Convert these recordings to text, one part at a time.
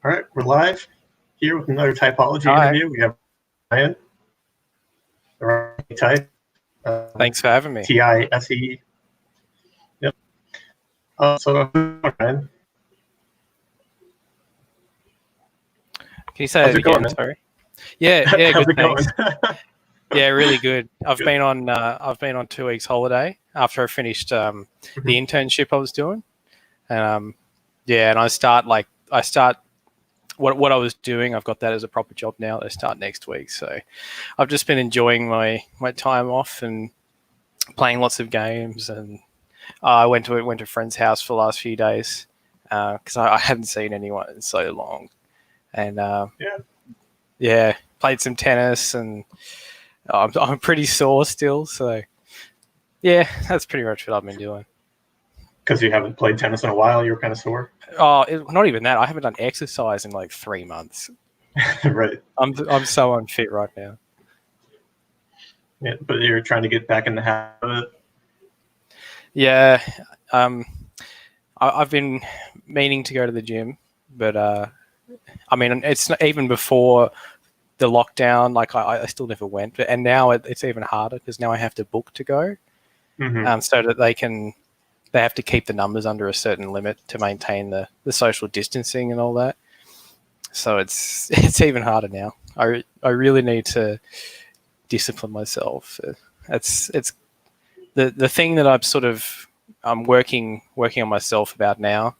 All right, we're live here with another typology Hi. interview. We have Ryan TiSe. Thanks for having me. TiSE. Yep. So, Ryan, Can you say that again? Sorry. Yeah, how's good. it going? Thanks. Yeah, really good. I've been on 2 weeks holiday after I finished the internship I was doing, and and I start what I was doing. I've got that as a proper job now. I start next week, so I've just been enjoying my time off and playing lots of games. And I went to a friend's house for the last few days because I hadn't seen anyone in so long, and played some tennis, and I'm pretty sore still. So yeah, that's pretty much what I've been doing. Because you haven't played tennis in a while, you were kind of sore. Oh, not even that. I haven't done exercise in like 3 months. Right. I'm so unfit right now. Yeah, but you're trying to get back in the habit of it. Yeah, I've been meaning to go to the gym, but I mean, it's not, even before the lockdown, like I still never went. And now it's even harder because now I have to book to go, so that they have to keep the numbers under a certain limit to maintain the social distancing and all that. So it's even harder now. I really need to discipline myself. It's the thing that I'm working on myself about now.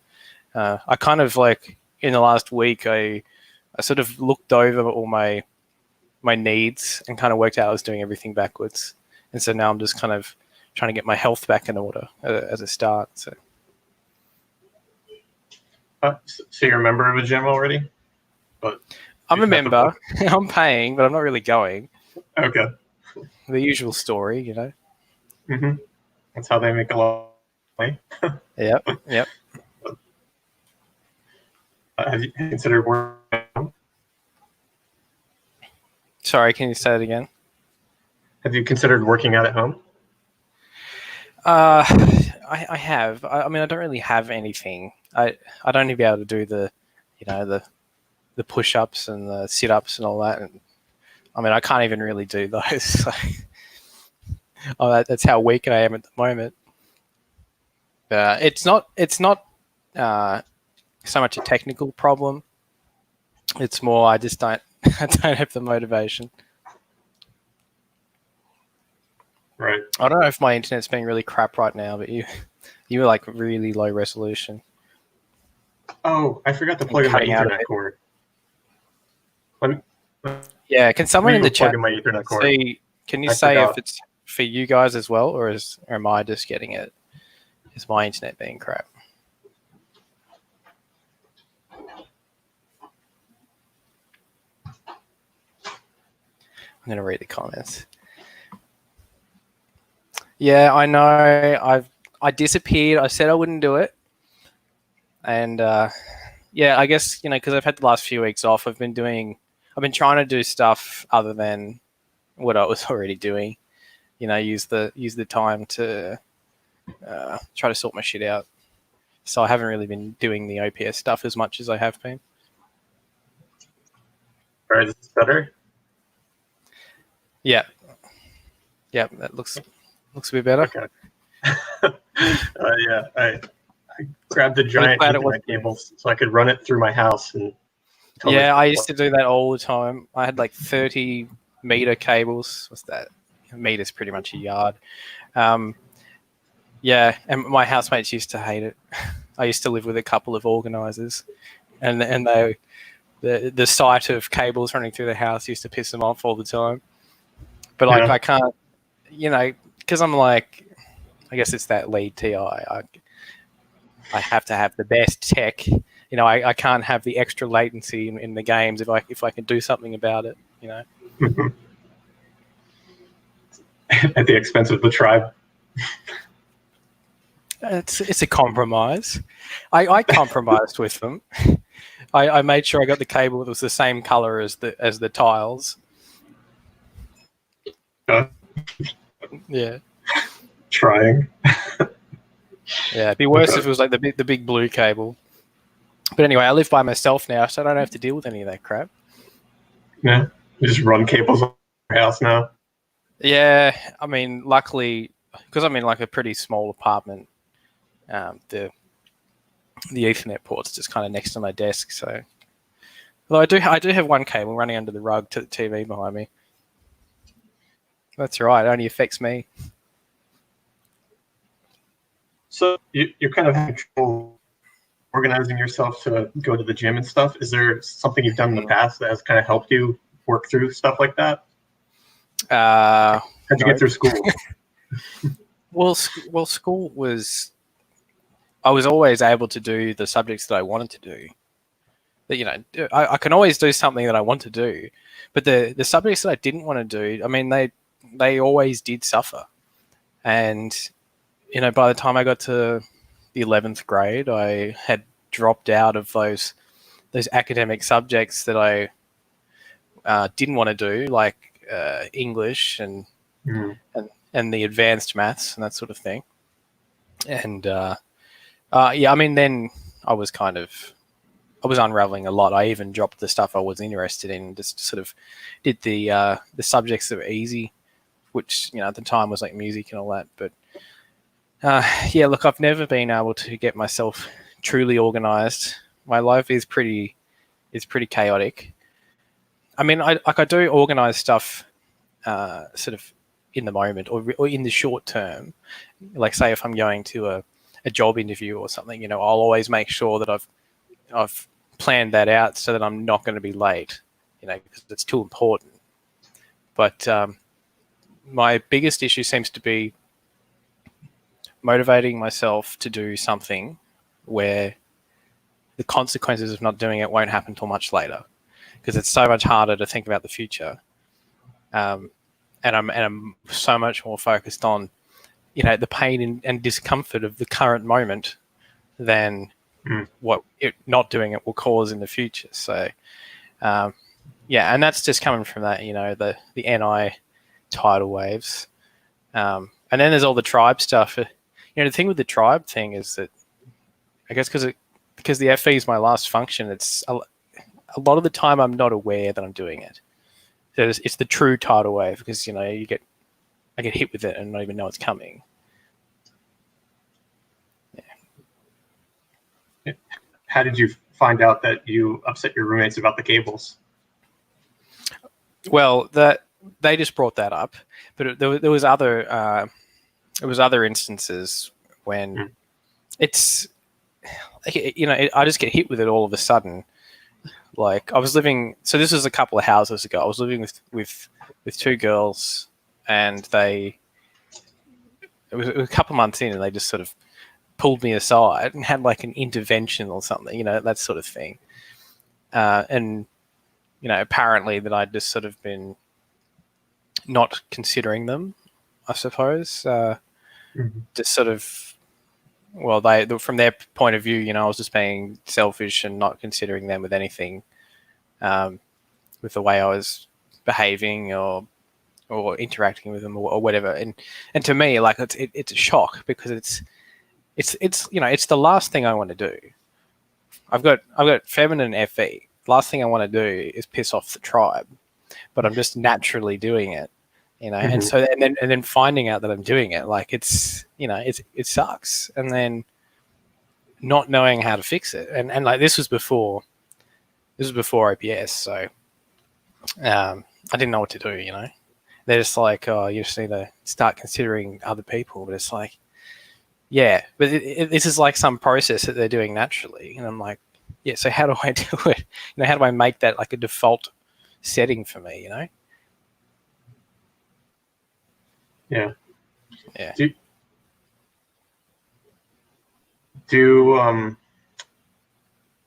I kind of like in the last week I sort of looked over all my needs and kind of worked out I was doing everything backwards, and so now I'm just kind of trying to get my health back in order as a start. So you're a member of a gym already? But I'm a member. I'm paying, but I'm not really going. Okay. The usual story, you know. Mm-hmm. That's how they make a lot of money. Yep. Have you considered working at home? Sorry, can you say it again? Have you considered working out at home? I have. I mean, I don't really have anything. I'd only be able to do the push-ups and the sit-ups and all that. And I mean, I can't even really do those. So. That's how weak I am at the moment. It's not so much a technical problem. It's more I just don't have the motivation. Right. I don't know if my internet's being really crap right now, but you were like really low resolution. Oh, I forgot to plug in my Ethernet cord. Yeah, can someone in the chat my Ethernet cord? Can you say if it's for you guys as well, or am I just getting it? Is my internet being crap? I'm going to read the comments. Yeah, I know. I disappeared. I said I wouldn't do it. And I guess, because I've had the last few weeks off, I've been trying to do stuff other than what I was already doing. Use the time to try to sort my shit out. So I haven't really been doing the OPS stuff as much as I have been. All right, is this better? Yeah, that looks a bit better. Okay. I grabbed a giant Ethernet cable so I could run it through my house. And I used to do that all the time. I had like 30-meter cables. What's that? A meter's pretty much a yard. And my housemates used to hate it. I used to live with a couple of organisers, and the sight of cables running through the house used to piss them off all the time. But I can't, because I'm like, I guess it's that lead TI. I have to have the best tech. I can't have the extra latency in the games if I can do something about it. At the expense of the tribe. It's a compromise. I compromised with them. I made sure I got the cable that was the same color as the tiles. Yeah. Trying. Yeah, it'd be worse if it was like the big blue cable. But anyway, I live by myself now, so I don't have to deal with any of that crap. Yeah, you just run cables on your house now. Yeah, I mean, luckily, because I'm in like a pretty small apartment, the Ethernet port's just kind of next to my desk. So, although I do have one cable running under the rug to the TV behind me. That's right. It only affects me. So you're kind of having trouble organizing yourself to go to the gym and stuff. Is there something you've done in the past that has kind of helped you work through stuff like that? How'd you get through school? Well, school was. I was always able to do the subjects that I wanted to do. That I can always do something that I want to do, but the subjects that I didn't want to do, I mean, they always did suffer, and by the time I got to the 11th grade, I had dropped out of those academic subjects that I didn't want to do, like English and the advanced maths and that sort of thing. And I mean, then I was unraveling a lot. I even dropped the stuff I was interested in, just sort of did the subjects that were easy, which at the time was like music and all that. But look, I've never been able to get myself truly organized. My life is pretty chaotic. I mean, I do organize stuff sort of in the moment or in the short term. Like, say, if I'm going to a job interview or something, I'll always make sure that I've planned that out so that I'm not going to be late, because it's too important. But my biggest issue seems to be motivating myself to do something where the consequences of not doing it won't happen till much later, because it's so much harder to think about the future. And I'm so much more focused on, the pain and discomfort of the current moment than what not doing it will cause in the future. So, and that's just coming from that, the NI tidal waves. And then there's all the tribe stuff. The thing with the tribe thing is that, I guess because the FE is my last function, it's a lot of the time I'm not aware that I'm doing it. So it's the true tidal wave, because I get hit with it and not even know it's coming. Yeah. How did you find out that you upset your roommates about the cables? Well, they just brought that up, but there was other instances when it's I just get hit with it all of a sudden. Like, I was living, so this was a couple of houses ago. I was living with two girls, and it was a couple of months in, and they just sort of pulled me aside and had like an intervention or something, that sort of thing. And apparently that I'd just sort of been not considering them, I suppose. Just sort of, well, from their point of view, I was just being selfish and not considering them with anything, with the way I was behaving or interacting with them or whatever. And to me, like, it's a shock, because it's the last thing I want to do. I've got feminine FE. The last thing I want to do is piss off the tribe, but I'm just naturally doing it, And so and then finding out that I'm doing it, like, it sucks, and then not knowing how to fix it, and like this was before OPS, so I didn't know what to do. They're just like, oh, you just need to start considering other people, but it's like, yeah, but this is like some process that they're doing naturally, and I'm like, yeah, so how do I do it? How do I make that like a default setting for me? Yeah. Yeah. Do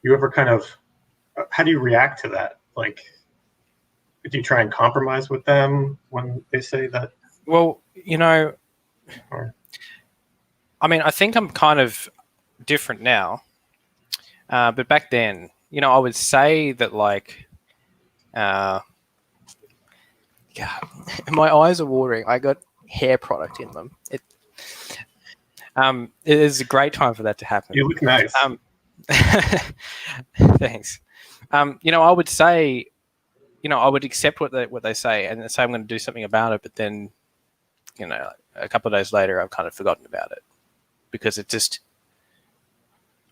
you ever kind of, how do you react to that? Like, do you try and compromise with them when they say that? Well, I mean, I think I'm kind of different now, but back then, I would say that, like, God, my eyes are watering. I got hair product in them. It is a great time for that to happen. You look nice. Thanks. I would say, I would accept what they say and say I'm going to do something about it, but then, a couple of days later, I've kind of forgotten about it because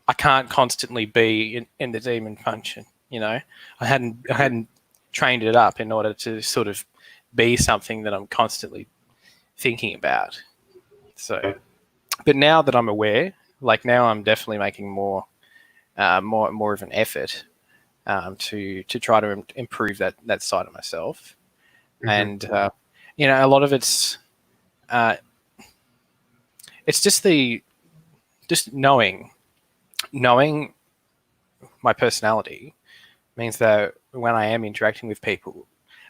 I can't constantly be in the demon function. I hadn't trained it up in order to sort of be something that I'm constantly thinking about. So, but now that I'm aware, like now I'm definitely making more of an effort to try to improve that side of myself. And a lot of it's just knowing my personality means that when I am interacting with people,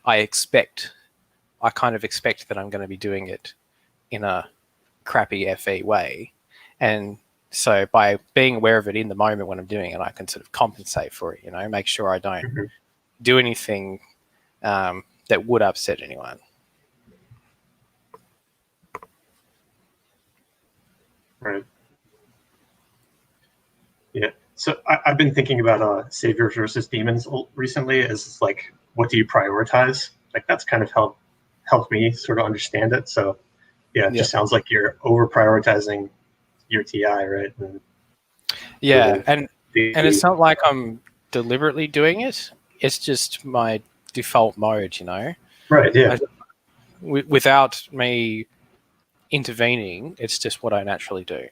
I kind of expect that I'm going to be doing it in a crappy FE way. And so by being aware of it in the moment when I'm doing it, I can sort of compensate for it, make sure I don't do anything that would upset anyone. Right. Yeah. So I've been thinking about saviors versus demons recently as like, what do you prioritize? Like that's kind of helped me sort of understand it. So yeah, it just sounds like you're over prioritizing your TI, right? And it's not like I'm deliberately doing it. It's just my default mode, Right. Yeah. Without me intervening, it's just what I naturally do.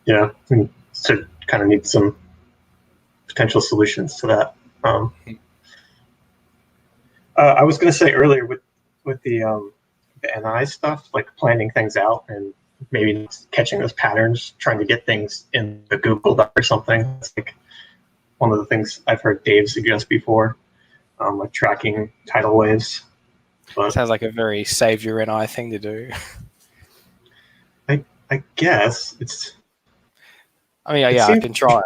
Yeah. And so kind of need some potential solutions to that. I was going to say earlier with the NI stuff, like planning things out and maybe catching those patterns, trying to get things in the Google Doc or something. It's like one of the things I've heard Dave suggest before, like tracking tidal waves. But sounds like a very savior NI thing to do. I guess it's. I mean, yeah, I can try.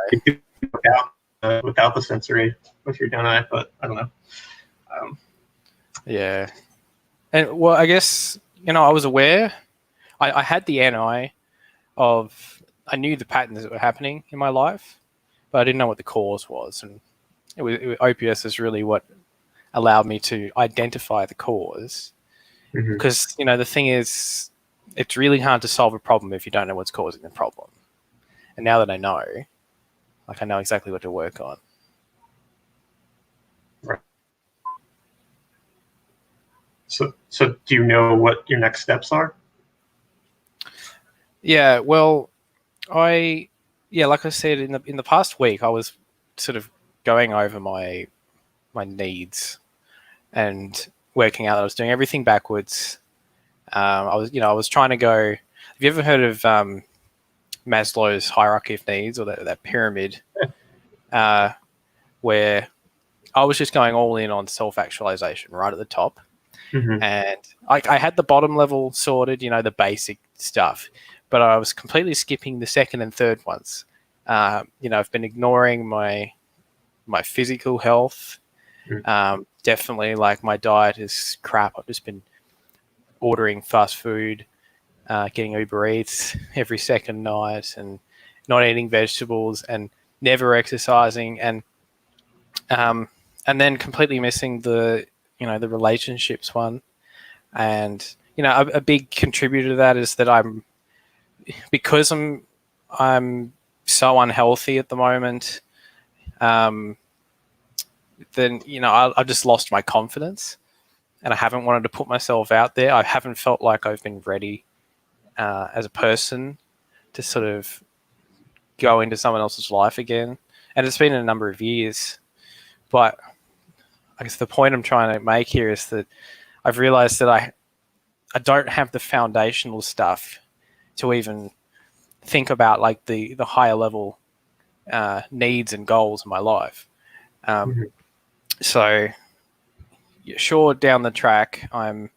Without the sensory with your NI, but I don't know. Yeah. And well, I guess, I was aware. I had the NI of, I knew the patterns that were happening in my life, but I didn't know what the cause was. And OPS is really what allowed me to identify the cause. Because, the thing is, it's really hard to solve a problem if you don't know what's causing the problem. And now that I know, I know exactly what to work on. Right. So do you know what your next steps are? Yeah, well, like I said, in the past week, I was sort of going over my needs and working out that I was doing everything backwards. I was trying to go. Have you ever heard of Maslow's hierarchy of needs, or that pyramid, where I was just going all in on self-actualization right at the top. And I had the bottom level sorted, the basic stuff, but I was completely skipping the second and third ones. I've been ignoring my physical health. Definitely, like, my diet is crap. I've just been ordering fast food, getting Uber Eats every second night, and not eating vegetables, and never exercising, and then completely missing the relationships one. And a big contributor to that is that because I'm so unhealthy at the moment. Then I've just lost my confidence, and I haven't wanted to put myself out there. I haven't felt like I've been ready as a person to sort of go into someone else's life again. And it's been a number of years. But I guess the point I'm trying to make here is that I've realized that I don't have the foundational stuff to even think about, like, the higher level needs and goals in my life. So sure, down the track, I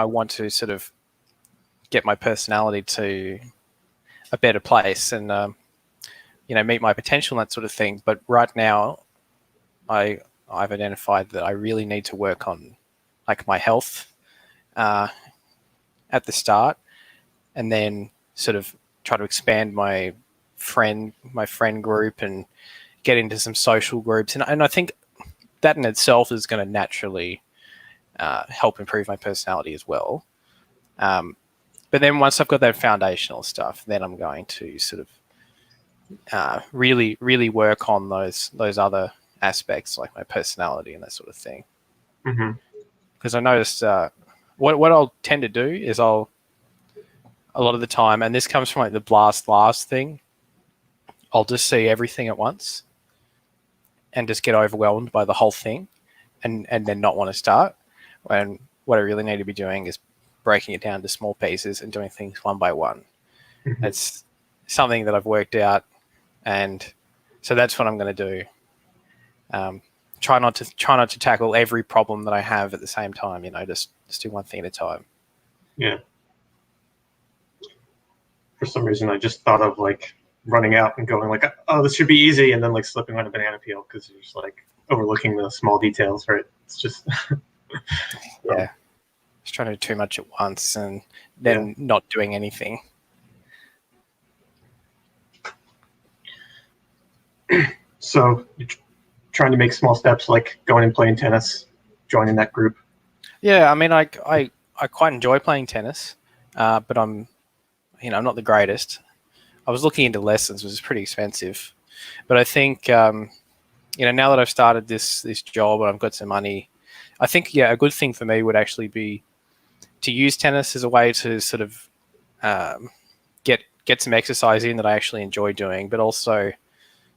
want to sort of get my personality to a better place and, meet my potential and that sort of thing. But right now, I've identified that I really need to work on, like, my health at the start, and then sort of try to expand my friend group and get into some social groups. And I think that in itself is going to naturally help improve my personality as well. But then once I've got that foundational stuff, then I'm going to sort of really, really work on those other aspects like my personality and that sort of thing. Because I noticed what I'll tend to do is a lot of the time, and this comes from like the blast last thing, I'll just see everything at once and just get overwhelmed by the whole thing and then not want to start. When what I really need to be doing is breaking it down to small pieces and doing things one by one. That's something that I've worked out, and so that's what I'm going to do. Try not to tackle every problem that I have at the same time. Just do one thing at a time. Yeah. For some reason, I just thought of like running out and going like, "Oh, this should be easy," and then like slipping on a banana peel because you're just like overlooking the small details, right? It's just yeah, just trying to do too much at once and then not doing anything. So you're trying to make small steps, like going and playing tennis, joining that group. Yeah, I mean, I quite enjoy playing tennis, but I'm not the greatest. I was looking into lessons, which is pretty expensive, but I think now that I've started this job and I've got some money, I think a good thing for me would actually be to use tennis as a way to sort of get some exercise in that I actually enjoy doing, but also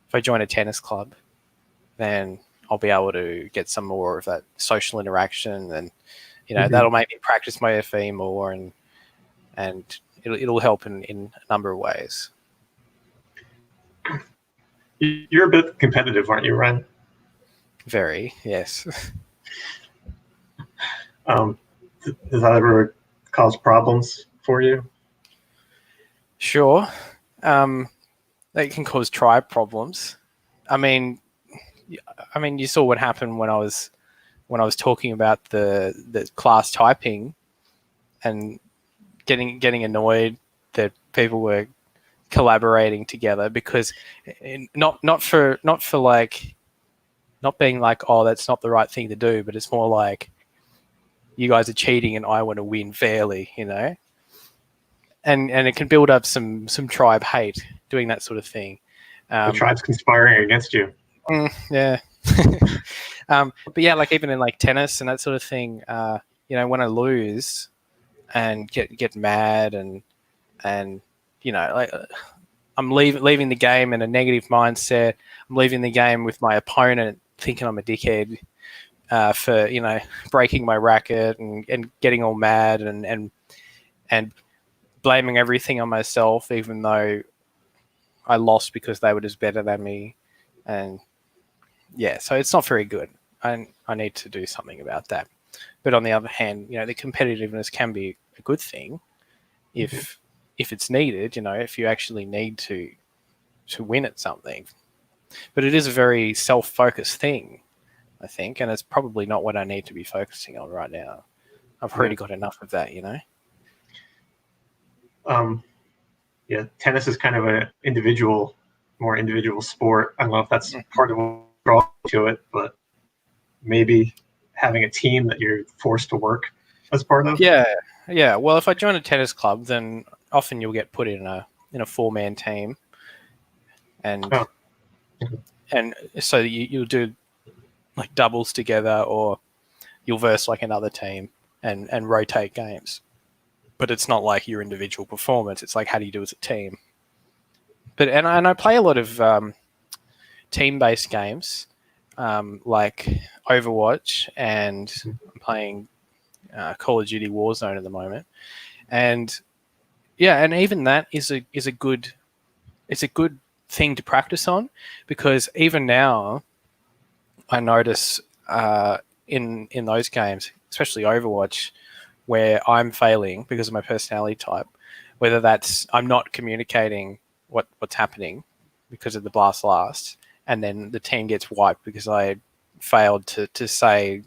if I join a tennis club, then I'll be able to get some more of that social interaction, and that'll make me practice my FE more, and it'll help in a number of ways. You're a bit competitive, aren't you, Ryan? Very, yes. Does that ever cause problems for you? Sure. That can cause tribe problems. I mean, you saw what happened when I was talking about the class typing and getting annoyed that people were collaborating together, because not for like not being like, oh, that's not the right thing to do, but it's more like you guys are cheating and I want to win fairly, and it can build up some tribe hate doing that sort of thing. The tribe's conspiring against you. Yeah. But yeah, like even in like tennis and that sort of thing, when I lose and get mad and like I'm leaving the game in a negative mindset. I'm leaving the game with my opponent thinking I'm a dickhead for breaking my racket and getting all mad and blaming everything on myself, even though I lost because they were just better than me. And yeah, so it's not very good. I need to do something about that. But on the other hand, the competitiveness can be a good thing if it's needed, if you actually need to win at something. But it is a very self-focused thing, I think, and it's probably not what I need to be focusing on right now. I've already got enough of that, Yeah, tennis is kind of a more individual sport. I don't know if that's part of what draws to it, but maybe having a team that you're forced to work as part of. Yeah. Well, if I join a tennis club, then often you'll get put in a 4-man team, and so you'll do like doubles together, or you'll verse like another team and rotate games. But it's not like your individual performance. It's like, how do you do as a team? But and I play a lot of team-based games, like Overwatch, and I'm playing Call of Duty Warzone at the moment. And yeah, and even that is a good thing to practice on, because even now I notice in those games, especially Overwatch, where I'm failing because of my personality type, whether that's I'm not communicating what's happening because of the blast last, and then the team gets wiped because I failed to say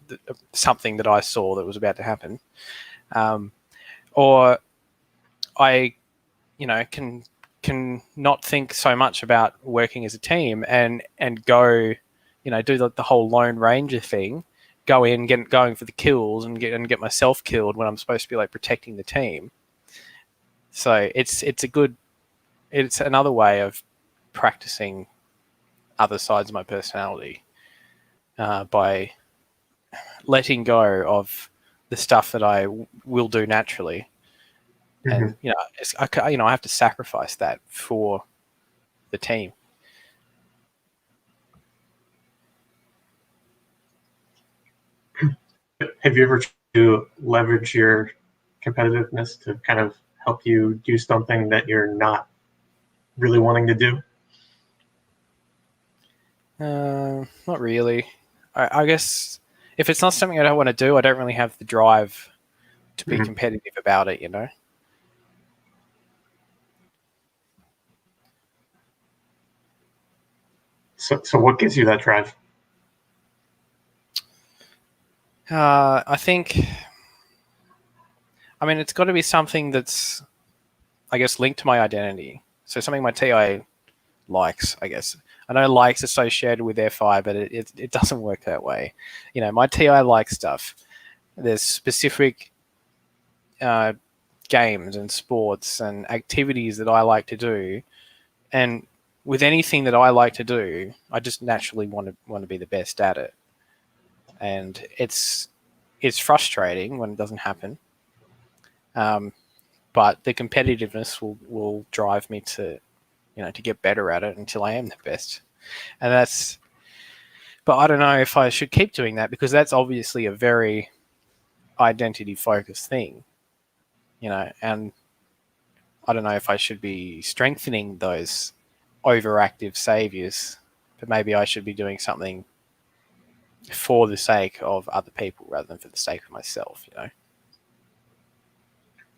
something that I saw that was about to happen, or I can not think so much about working as a team and go, do the whole Lone Ranger thing, go in, get going for the kills and get myself killed when I'm supposed to be like protecting the team. So it's another way of practicing other sides of my personality by letting go of the stuff that I will do naturally. And I have to sacrifice that for the team. Have you ever tried to leverage your competitiveness to kind of help you do something that you're not really wanting to do? Not really. I guess if it's not something I don't want to do, I don't really have the drive to be competitive about it, So what gives you that drive? I think, it's got to be something that's, I guess, linked to my identity. So something my TI likes, I guess. I know likes associated with FI, but it doesn't work that way. My TI likes stuff. There's specific games and sports and activities that I like to do, and with anything that I like to do, I just naturally want to be the best at it. And it's frustrating when it doesn't happen. But the competitiveness will drive me to get better at it until I am the best. And but I don't know if I should keep doing that, because that's obviously a very identity focused thing, and I don't know if I should be strengthening those overactive saviors, but maybe I should be doing something for the sake of other people rather than for the sake of myself,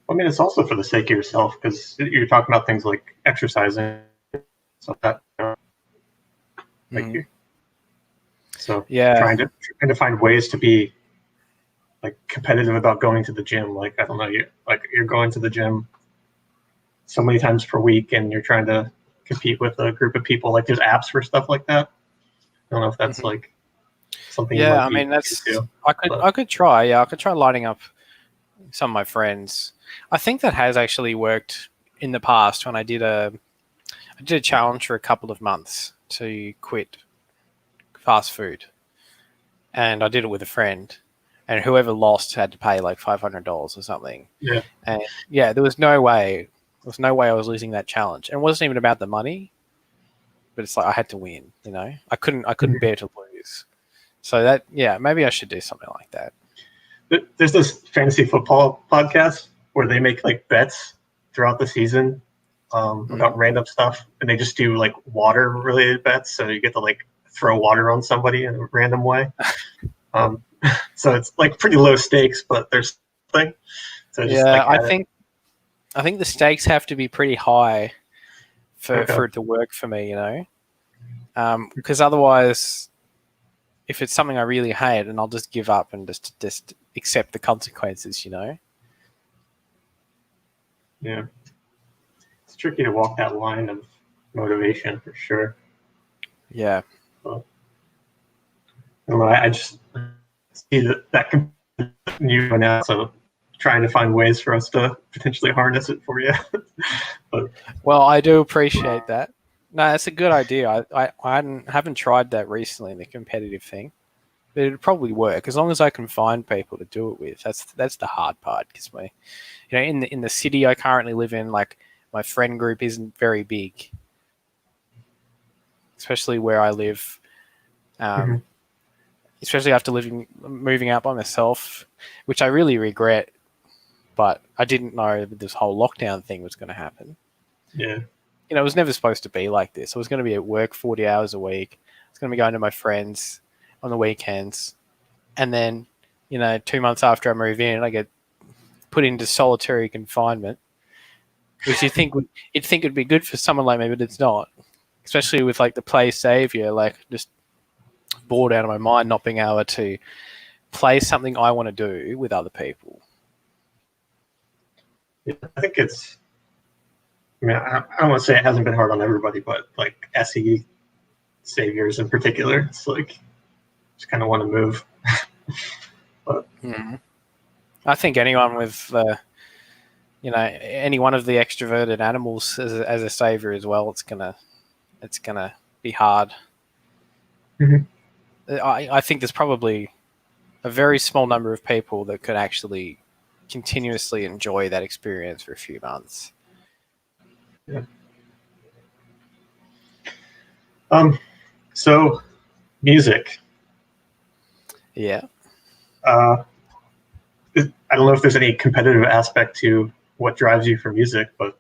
It's also for the sake of yourself, because you're talking about things like exercising, stuff that so yeah, trying to find ways to be like competitive about going to the gym. Like, I don't know, you're going to the gym so many times per week, and you're trying to compete with a group of people. Like, there's apps for stuff like that. I don't know if that's like something. Yeah, you might be into, I could try. Yeah, I could try lining up some of my friends. I think that has actually worked in the past when I did a challenge for a couple of months to quit fast food, and I did it with a friend, and whoever lost had to pay like $500 or something. Yeah, and there was no way I was losing that challenge, and it wasn't even about the money, but it's like I had to win. I couldn't bear to lose. So that, maybe I should do something like that. there's this fantasy football podcast where they make like bets throughout the season about random stuff, and they just do like water related bets. So you get to like throw water on somebody in a random way. So it's like pretty low stakes, but there's something. So just I think the stakes have to be pretty high for it to work for me, because otherwise, if it's something I really hate, and I'll just give up and just accept the consequences, Yeah, it's tricky to walk that line of motivation for sure. Yeah. But, I just see that can you now, so trying to find ways for us to potentially harness it for you. Well, I do appreciate that. No, that's a good idea. I haven't tried that recently, the competitive thing, but it'd probably work as long as I can find people to do it with. That's the hard part, because in the city I currently live in, like, my friend group isn't very big, especially where I live. Especially after moving out by myself, which I really regret. But I didn't know that this whole lockdown thing was going to happen. Yeah. It was never supposed to be like this. I was going to be at work 40 hours a week. I was going to be going to my friends on the weekends. And then, 2 months after I move in, I get put into solitary confinement, which you'd think it'd be good for someone like me, but it's not. Especially with like the play savior, like just bored out of my mind, not being able to play something I want to do with other people. Yeah, I think it's I mean, I don't want to say it hasn't been hard on everybody, but like SE saviors in particular, it's like just kind of want to move. But I think anyone with, any one of the extroverted animals as a savior as well, it's gonna be hard. Mhm. I think there's probably a very small number of people that could actually continuously enjoy that experience for a few months. Yeah. So music. Yeah. I don't know if there's any competitive aspect to what drives you for music, but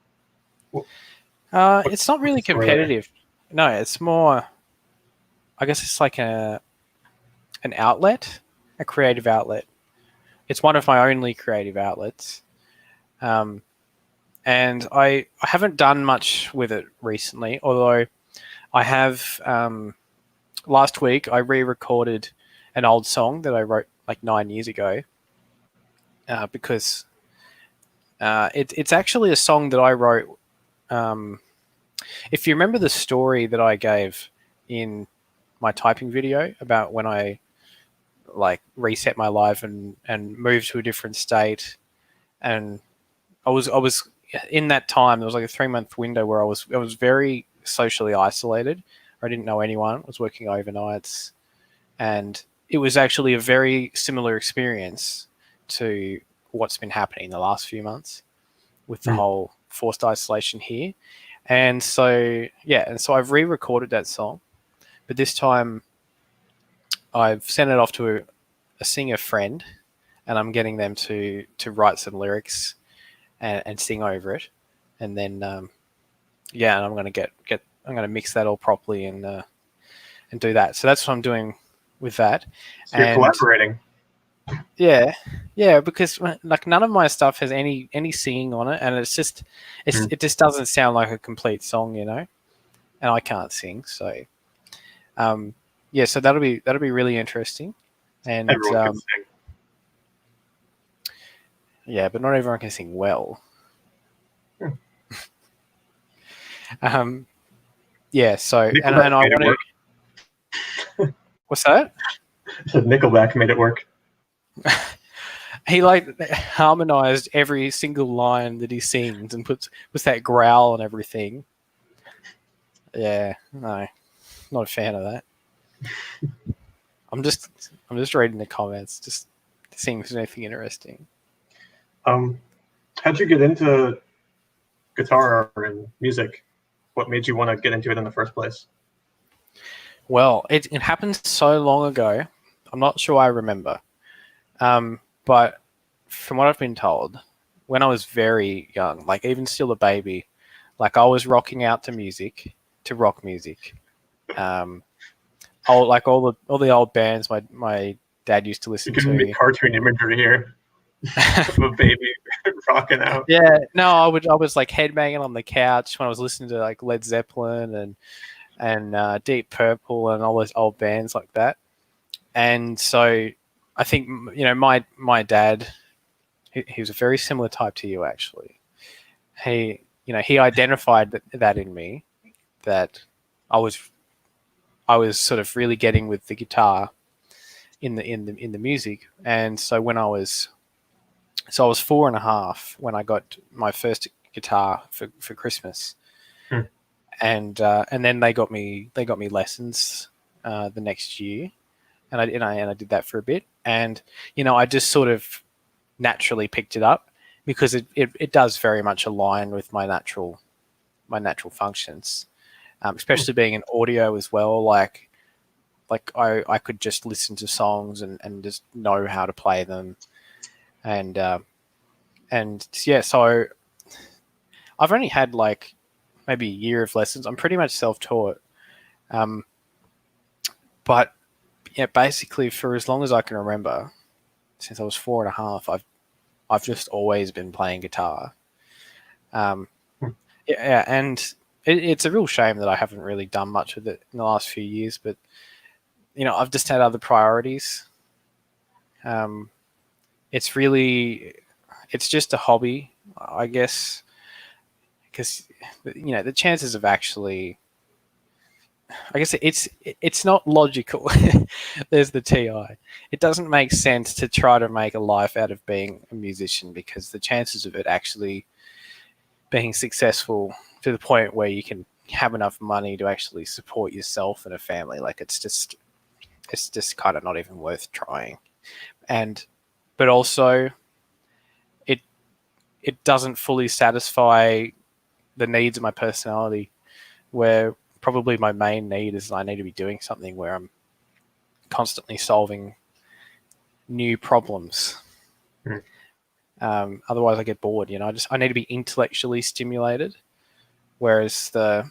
It's not really competitive. No, it's more. I guess it's like an outlet, a creative outlet. It's one of my only creative outlets, and I haven't done much with it recently. Although I have last week I re-recorded an old song that I wrote like 9 years ago, because it's actually a song that I wrote. If you remember the story that I gave in my typing video about when I like reset my life and moved to a different state, and I was in that time there was like a 3-month window where I was very socially isolated. I didn't know anyone. I was working overnights, and it was actually a very similar experience to what's been happening the last few months with the whole forced isolation here. And so I've re-recorded that song, but this time I've sent it off to a singer friend, and I'm getting them to write some lyrics and sing over it, and then and I'm gonna I'm gonna mix that all properly and do that. So that's what I'm doing with that. so you're collaborating. Yeah, because like none of my stuff has any singing on it, and it just doesn't sound like a complete song, and I can't sing, so so that'll be really interesting, and Everyone can sing. yeah, but not everyone can sing well. So and I want to. What's that? I said Nickelback made it work. He like harmonized every single line that he sings and puts that growl and everything. Yeah, no, not a fan of that. I'm just reading the comments, just seeing if there's anything interesting. How'd you get into guitar and music? What made you want to get into it in the first place? Well, it happened so long ago. I'm not sure I remember. But from what I've been told, when I was very young, like even still a baby, like I was rocking out to rock music. All the old bands my dad used to listen You're giving me to. cartoon imagery here of a baby rocking out. Yeah, no, I was like headbanging on the couch when I was listening to like Led Zeppelin and Deep Purple and all those old bands like that. And so I think my dad, he was a very similar type to you actually. He identified that in me, that I was sort of really getting with the guitar in the music. And so when I was 4.5 when I got my first guitar for Christmas, and then they got me lessons the next year, and I did that for a bit, and I just sort of naturally picked it up because it does very much align with my natural functions, especially being in audio as well. Like I could just listen to songs and just know how to play them, and so I've only had like maybe a year of lessons. I'm pretty much self-taught, but yeah, basically for as long as I can remember, since I was 4.5, I've just always been playing guitar. And it's a real shame that I haven't really done much with it in the last few years, but I've just had other priorities. It's just a hobby, I guess, because the chances of actually, I guess it's not logical. There's the TI. It doesn't make sense to try to make a life out of being a musician, because the chances of it actually being successful to the point where you can have enough money to actually support yourself and a family, like it's just kind of not even worth trying. But also it doesn't fully satisfy the needs of my personality, where probably my main need is I need to be doing something where I'm constantly solving new problems. Otherwise I get bored. I need to be intellectually stimulated, whereas the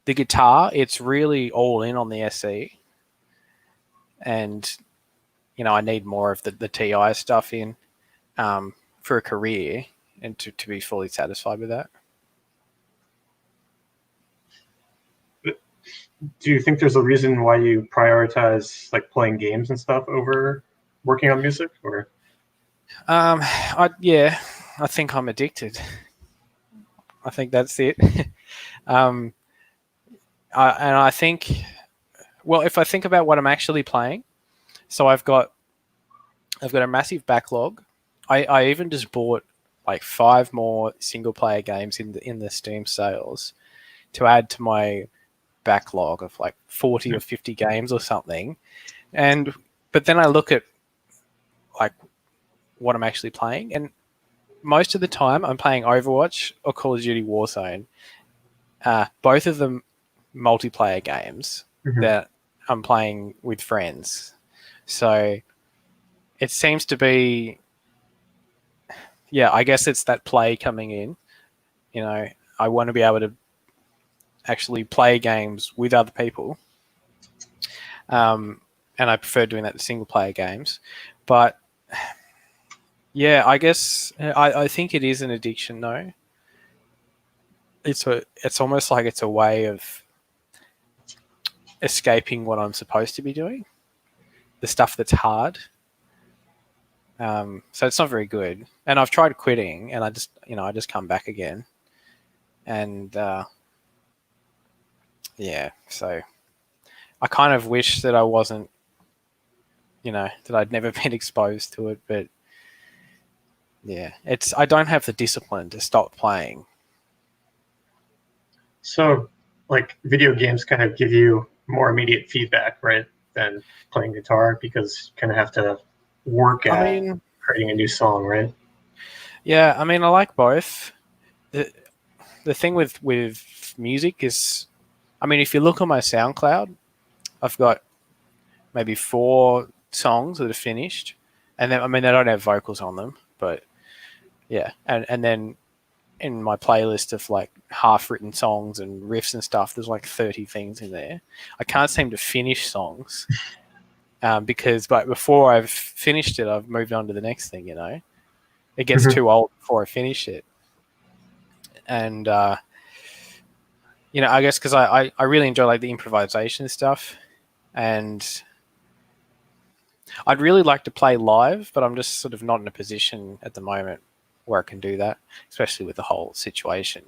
guitar, it's really all in on the SE, and I need more of the TI stuff in for a career, and to be fully satisfied with that. Do you think there's a reason why you prioritize like playing games and stuff over working on music, or? I think I'm addicted. I think that's it. I think, well, if I think about what I'm actually playing, so I've got a massive backlog. I even just bought like 5 more single player games in the Steam sales to add to my backlog of like 40 or 50 games or something. But then I look at like what I'm actually playing, and most of the time I'm playing Overwatch or Call of Duty Warzone. Both of them multiplayer games that I'm playing with friends. So it seems to be, I guess it's that play coming in. I want to be able to actually play games with other people. And I prefer doing that to single player games. But I guess I think it is an addiction, though. It's almost like it's a way of escaping what I'm supposed to be doing, the stuff that's hard. So it's not very good. And I've tried quitting, and I just come back again. And so I kind of wish that I wasn't, that I'd never been exposed to it. But I don't have the discipline to stop playing. So, like, video games kind of give you more immediate feedback, right, than playing guitar, because you kind of have to work at creating a new song, right? Yeah, I mean, I like both. The thing with music is, I mean, if you look on my SoundCloud, I've got maybe 4 songs that are finished, and then, I mean, they don't have vocals on them, but and then in my playlist of like half-written songs and riffs and stuff, there's like 30 things in there. I can't seem to finish songs because, but before I've finished it, I've moved on to the next thing. It gets too old before I finish it, and I guess because I really enjoy like the improvisation stuff, and I'd really like to play live, but I'm just sort of not in a position at the moment where I can do that, especially with the whole situation.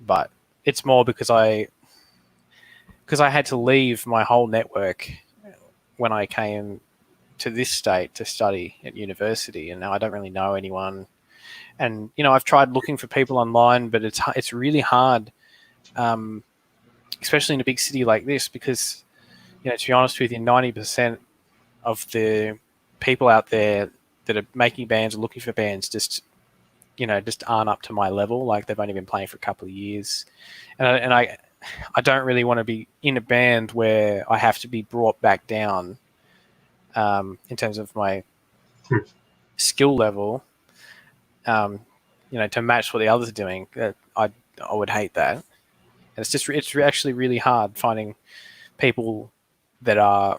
But it's more because I had to leave my whole network when I came to this state to study at university, and now I don't really know anyone. And I've tried looking for people online, but it's really hard, especially in a big city like this, because to be honest with you, 90% of the people out there that are making bands or looking for bands just aren't up to my level. Like, they've only been playing for a couple of years, and I don't really want to be in a band where I have to be brought back down in terms of my skill level, to match what the others are doing. I would hate that. And it's actually really hard finding people that are,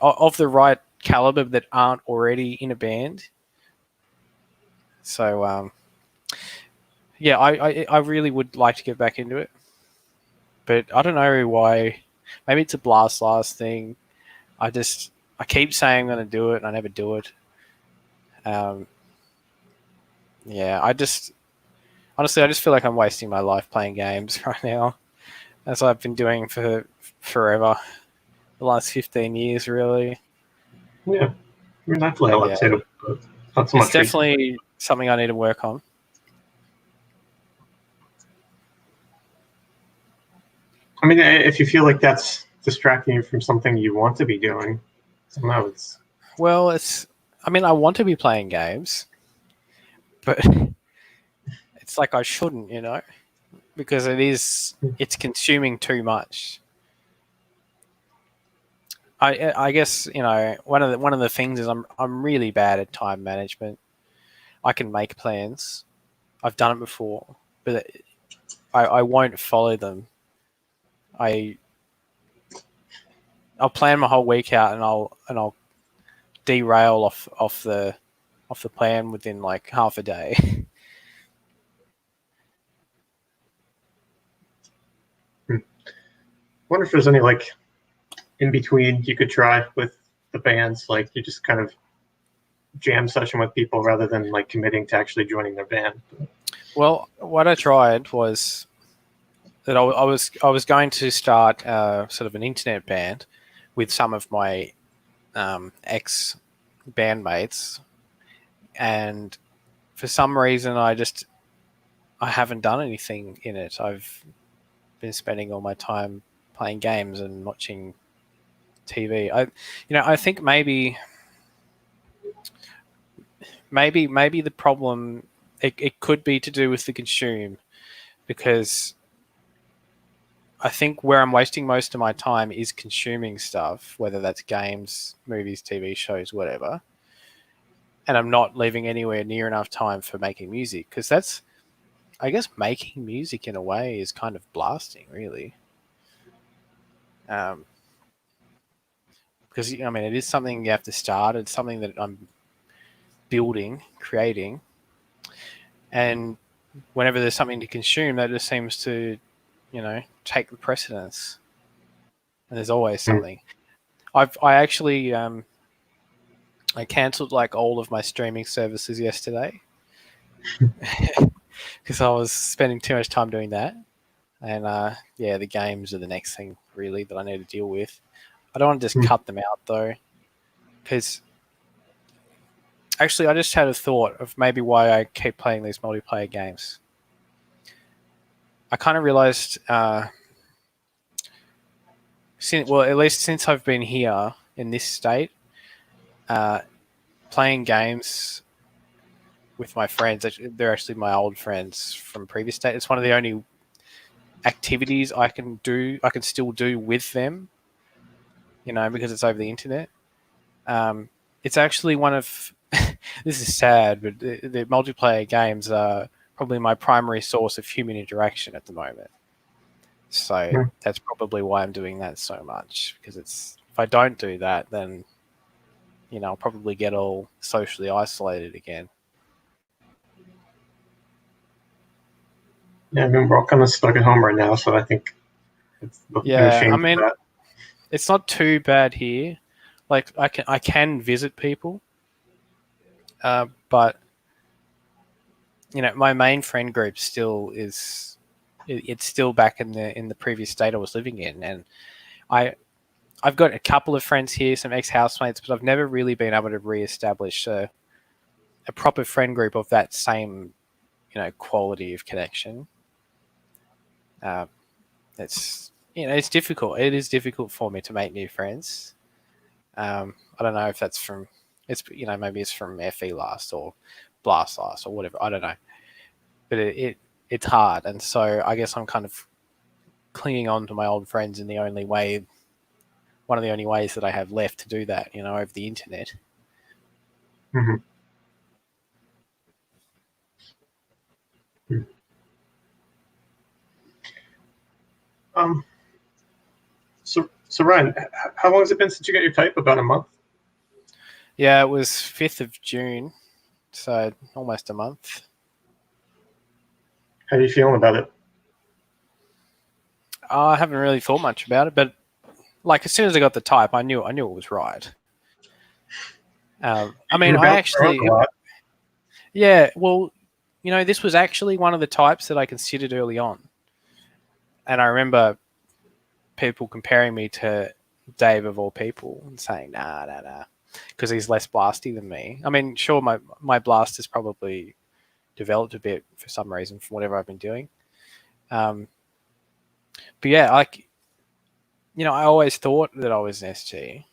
of the right caliber that aren't already in a band. So, I really would like to get back into it, but I don't know why. Maybe it's a blast last thing. I keep saying I'm going to do it, and I never do it. I honestly, I just feel like I'm wasting my life playing games right now, as I've been doing for forever, the last 15 years, really. Yeah, I mean, I play a lot Yeah, too, but not so it's much recently. definitely something I need to work on. I mean, if you feel like that's distracting you from something you want to be doing, somehow it's. Well, I mean, I want to be playing games, but it's like I shouldn't, because it's consuming too much. I guess one of the things is I'm really bad at time management. I can make plans. I've done it before, but I won't follow them. I'll plan my whole week out, and I'll derail off the plan within like half a day. Wonder if there's any like in between you could try with the bands, like you just kind of jam session with people rather than like committing to actually joining their band. Well, what I tried was that I was going to start sort of an internet band with some of my ex bandmates, and for some reason I haven't done anything in it. I've been spending all my time playing games and watching TV. I think maybe the problem it could be to do with the consume, because I think where I'm wasting most of my time is consuming stuff, whether that's games, movies, TV shows, whatever. And I'm not leaving anywhere near enough time for making music, because I guess making music in a way is kind of blasting, really. Because I mean, it is something you have to start. It's something that I'm building, creating, and whenever there's something to consume, that just seems to, take the precedence. And there's always something. I actually I cancelled like all of my streaming services yesterday because I was spending too much time doing that. And yeah, the games are the next thing really that I need to deal with. I don't want to just cut them out though, because actually I just had a thought of maybe why I keep playing these multiplayer games. I kind of realized, at least since I've been here in this state, playing games with my friends, they're actually my old friends from previous state. It's one of the only activities I can still do with them, because it's over the internet. It's actually one of, this is sad, but the multiplayer games are probably my primary source of human interaction at the moment. So that's probably why I'm doing that so much, because if I don't do that, then, I'll probably get all socially isolated again. Yeah, I mean, we're all kind of stuck at home right now, so I think it's Yeah, I mean, it's not too bad here. Like I can visit people, but my main friend group still is, it's still back in the previous state I was living in, and I've got a couple of friends here, some ex-housemates, but I've never really been able to re-establish a proper friend group of that same quality of connection. It's difficult. It is difficult for me to make new friends. I don't know if that's from maybe it's from FE last or Blast last or whatever. I don't know, but it's hard, and so I guess I'm kind of clinging on to my old friends in one of the only ways that I have left to do that, over the internet. Mm-hmm. So Ryan, how long has it been since you got your type? About a month? Yeah, it was 5th of June, so almost a month. How are you feeling about it? I haven't really thought much about it, but like as soon as I got the type, I knew it was right. I mean, I actually, yeah, well, this was actually one of the types that I considered early on. And I remember people comparing me to Dave of all people and saying, nah, because he's less blasty than me. I mean, sure, my blast has probably developed a bit for some reason from whatever I've been doing. But yeah, I always thought that I was an ST,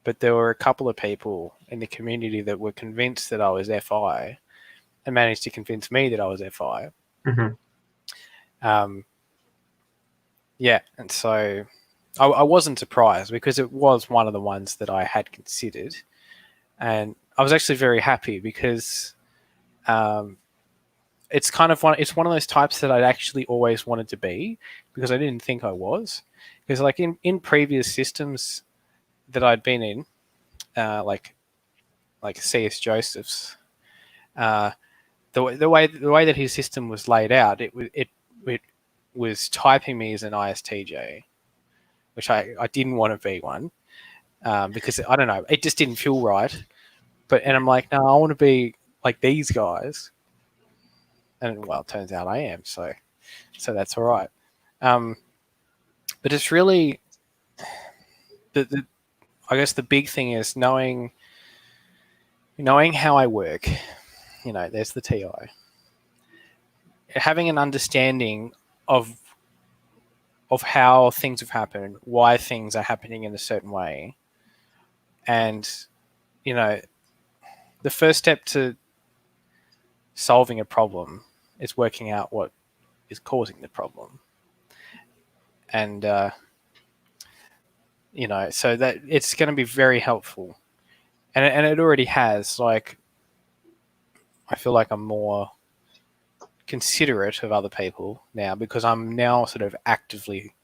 but there were a couple of people in the community that were convinced that I was FI and managed to convince me that I was FI. Mm-hmm. Yeah, and so I wasn't surprised because it was one of the ones that I had considered, and I was actually very happy because it's one of those types that I'd actually always wanted to be because I didn't think I was. Because like in previous systems that I'd been in, like CS Joseph's, the way that his system was laid out, it was typing me as an ISTJ, which I didn't want to be one because I don't know, it just didn't feel right. And I'm like, no, I want to be like these guys, and well, it turns out I am. So that's all right. But it's really I guess the big thing is knowing how I work. There's the TI. Having an understanding of how things have happened, why things are happening in a certain way, and the first step to solving a problem is working out what is causing the problem, and so that it's going to be very helpful, and it already has. Like, I feel like I'm more considerate of other people now because I'm now sort of actively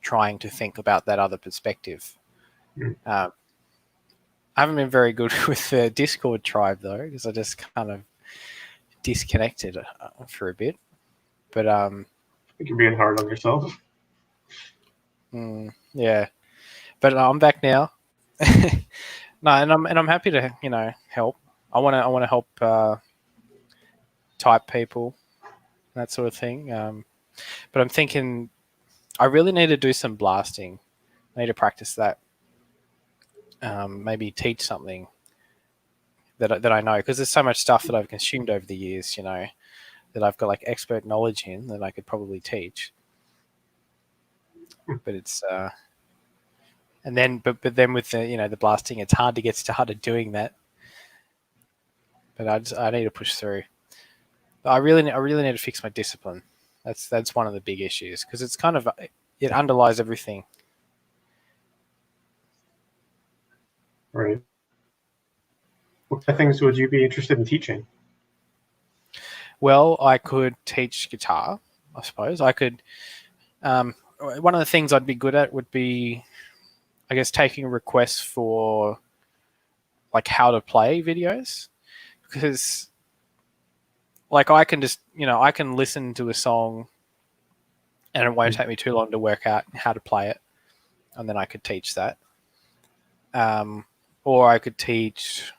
trying to think about that other perspective. I haven't been very good with the Discord tribe though, because I just kind of disconnected for a bit. But I think you're being hard on yourself. Yeah, but I'm back now. No, and I'm happy to help. I want to help type people, that sort of thing. But I'm thinking I really need to do some blasting. I need to practice that. Maybe teach something that I know, because there's so much stuff that I've consumed over the years, that I've got like expert knowledge in that I could probably teach. But it's and then but then with the blasting, it's hard to get started doing that. But I need to push through. I really need to fix my discipline. That's one of the big issues, because it's kind of, it underlies everything. Right. What kind of things would you be interested in teaching? Well, I could teach guitar, I suppose. I could. One of the things I'd be good at would be, I guess, taking requests for like how to play videos, because like I can just I can listen to a song and it won't take me too long to work out how to play it, and then I could teach that. Or I could teach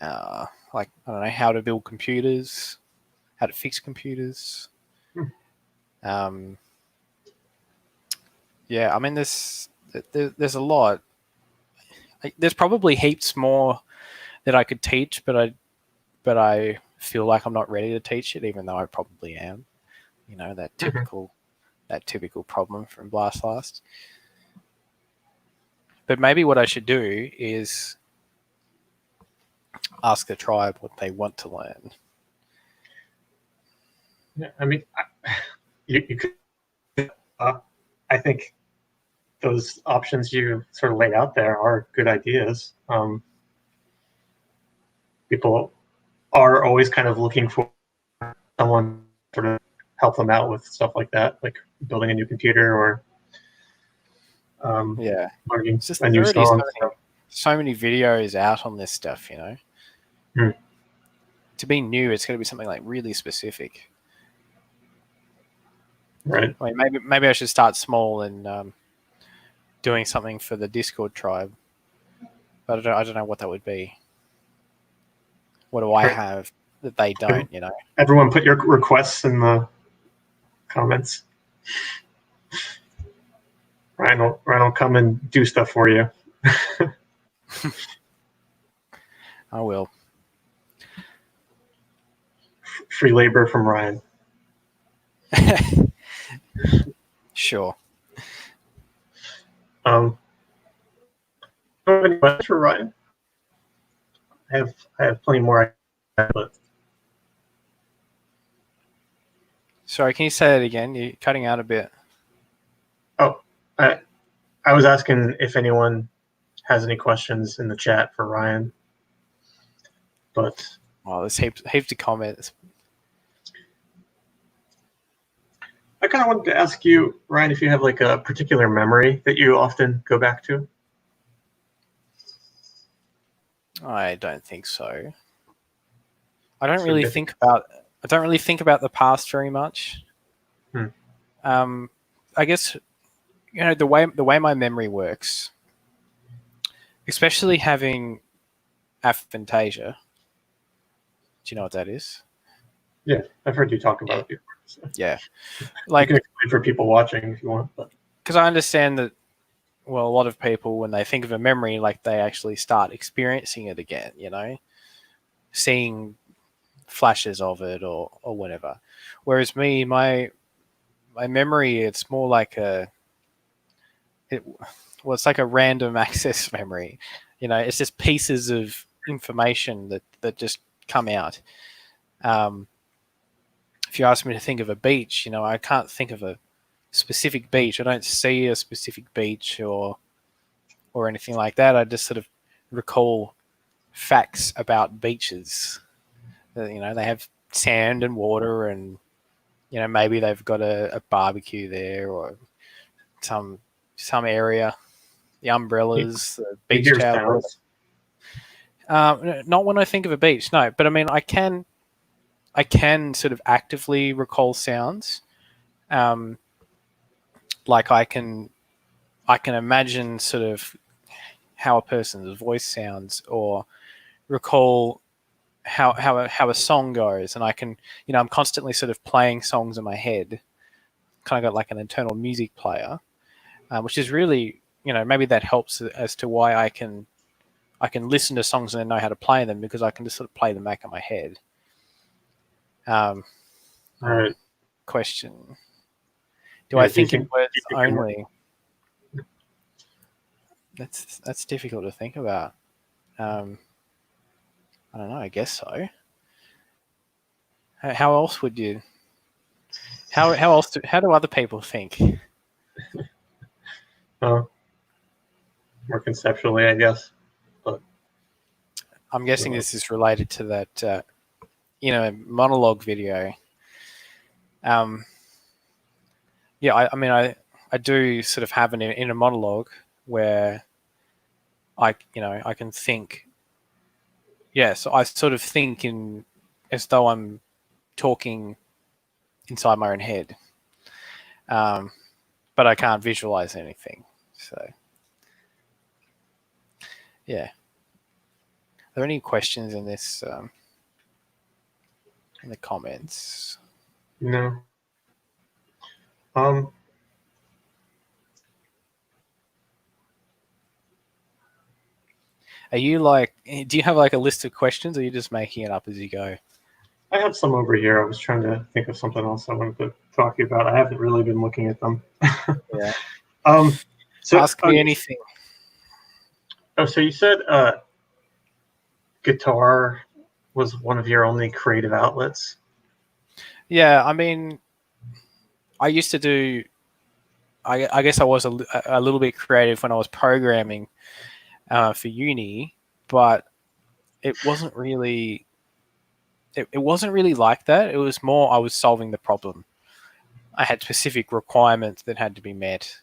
like, I don't know, how to build computers, how to fix computers. Yeah, I mean, there's a lot. There's probably heaps more that I could teach, but I feel like I'm not ready to teach it, even though I probably am. That typical problem from Blast Last. But maybe what I should do is ask the tribe what they want to learn. Yeah, I mean, you could. I think those options you sort of laid out there are good ideas. People are always kind of looking for someone to sort of help them out with stuff like that, like building a new computer or learning It's just a new song. So many videos out on this stuff, To be new, it's going to be something like really specific. Right. I mean, maybe I should start small and doing something for the Discord tribe, but I don't know what that would be. What do I have? that they don't, you know. Everyone put your requests in the comments. Ryan will come and do stuff for you. I will. Free labor from Ryan. Sure. Do you have any questions for Ryan? I have plenty more. But Sorry, can you say that again? You're cutting out a bit. oh, I was asking if anyone has any questions in the chat for Ryan. But there's heaps of comments. I kind of wanted to ask you, Ryan, if you have like a particular memory that you often go back to. I don't think so. I don't really think about the past very much. I guess the way my memory works, especially having aphantasia. Do you know what that is? Yeah, I've heard you talk about it before. So. Yeah, like you can explain for people watching if you want. Because I understand that. Well, a lot of people, when they think of a memory, like they actually start experiencing it again. You know, seeing flashes of it or whatever. Whereas me, my memory, it's more like it's like a random access memory. You know, it's just pieces of information that just come out. If you ask me to think of a beach, you know, I can't think of a specific beach. I don't see a specific beach or anything like that. I just sort of recall facts about beaches. You know, they have sand and water, and you know, maybe they've got a barbecue there or some area. The umbrellas, the beach towels. Not when I think of a beach, no. But I mean, I can sort of actively recall sounds. Like I can imagine sort of how a person's voice sounds, or recall how a song goes, and I can, you know, I'm constantly sort of playing songs in my head, kind of got like an internal music player, which is really, you know, maybe that helps as to why I can listen to songs and then know how to play them, because I can just sort of play them back in my head. All right. Question. Do I think in words only? That's difficult to think about. I don't know. I guess so. How else would you? How do other people think? More conceptually, I guess. But I'm guessing this is related to that, monologue video. Yeah, I mean, I do sort of have an inner monologue where I can think. Yeah, so I sort of think as though I'm talking inside my own head, but I can't visualize anything. So, yeah. Are there any questions in this in the comments? No. Are you like? Do you have like a list of questions, or are you just making it up as you go? I have some over here. I was trying to think of something else I wanted to talk to you about. I haven't really been looking at them. Yeah. So ask me anything. Oh, so you said guitar was one of your only creative outlets? Yeah, I mean, I used to do. I guess I was a little bit creative when I was programming for uni, but it wasn't really. It wasn't really like that. It was more I was solving the problem. I had specific requirements that had to be met,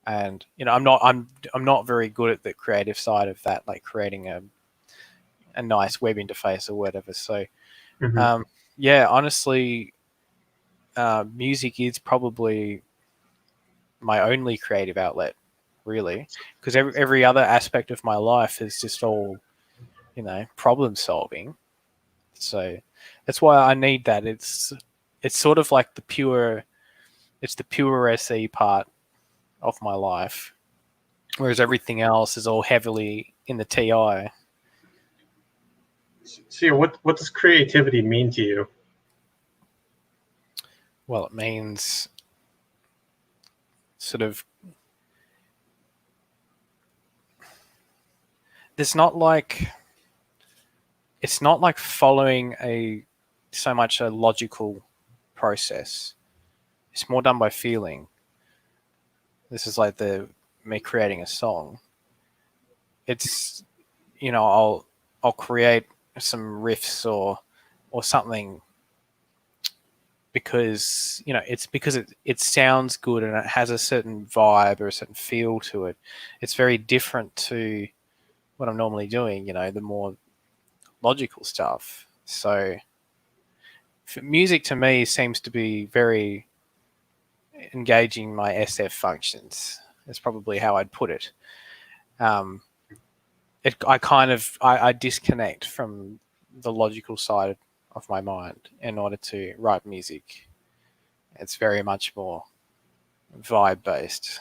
and you know, I'm not very good at the creative side of that, like creating a nice web interface or whatever. So, yeah, honestly, music is probably my only creative outlet, really, because every other aspect of my life is just all, you know, problem solving. So That's why I need that. It's sort of like the pure SE part of my life, whereas everything else is all heavily in the TI. So, yeah, what does creativity mean to you? Well, it means sort of it's not like following so much a logical process. It's more done by feeling. This is like me creating a song. It's, I'll create some riffs or something because it sounds good and it has a certain vibe or a certain feel to it. It's very different to what I'm normally doing, the more logical stuff. So music to me seems to be very engaging my SF functions. That's probably how I'd put it. I disconnect from the logical side of my mind in order to write music. It's very much more vibe based.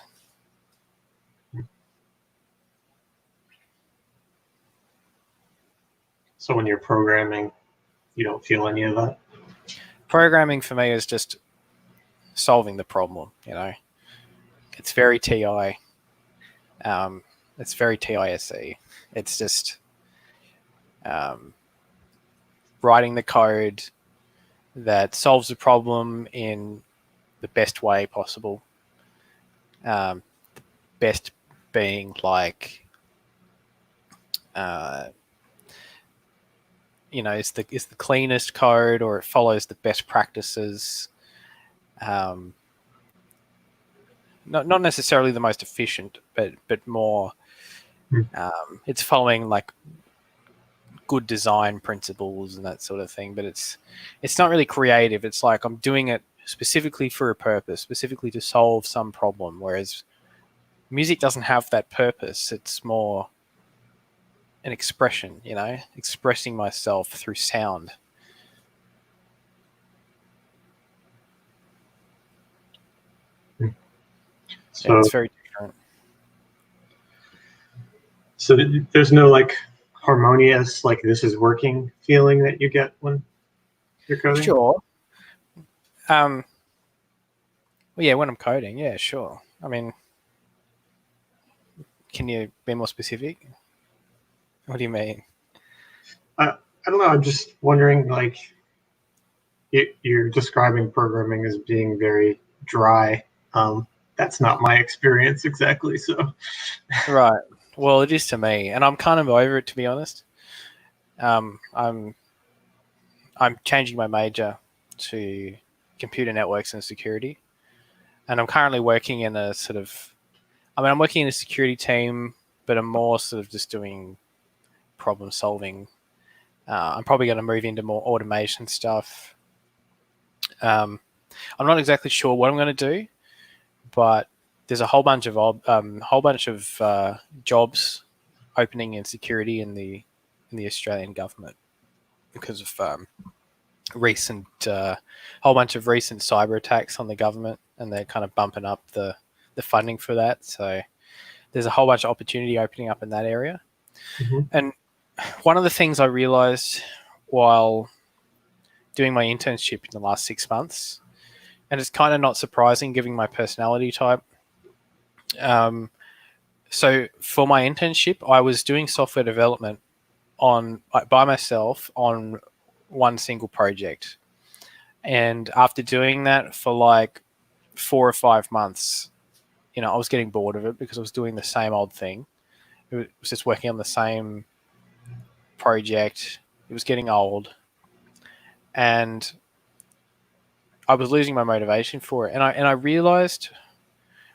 So when you're programming, you don't feel any of that? Programming for me is just solving the problem, It's very TI. It's very TISE. It's just writing the code that solves the problem in the best way possible. Best being like, it's the cleanest code, or it follows the best practices. Not necessarily the most efficient, but more. It's following like good design principles and that sort of thing. But it's not really creative. It's like I'm doing it specifically for a purpose, specifically to solve some problem. Whereas music doesn't have that purpose. It's more an expression, expressing myself through sound. So It's very different. So there's no like harmonious, like this is working feeling that you get when you're coding? Sure. Well, yeah, when I'm coding, yeah, sure. I mean, can you be more specific? What do you mean? I don't know. I'm just wondering, like, you're describing programming as being very dry. That's not my experience exactly. So, Right. Well, it is to me, and I'm kind of over it, to be honest. I'm changing my major to computer networks and security, and I'm currently working in a sort of. I'm working in a security team, but I'm more sort of just doing problem solving. I'm probably going to move into more automation stuff. I'm not exactly sure what I'm going to do, but there's a whole bunch of jobs opening in security in the Australian government because of recent whole bunch of recent cyber attacks on the government, and they're kind of bumping up the funding for that. So there's a whole bunch of opportunity opening up in that area. mm-hmm. And one of the things I realized while doing my internship in the last 6 months, and it's kind of not surprising given my personality type. So for my internship, I was doing software development by myself on one single project. And after doing that for like 4 or 5 months, I was getting bored of it because I was doing the same old thing. It was just working on the same project. It was getting old. And I was losing my motivation for it. And I realized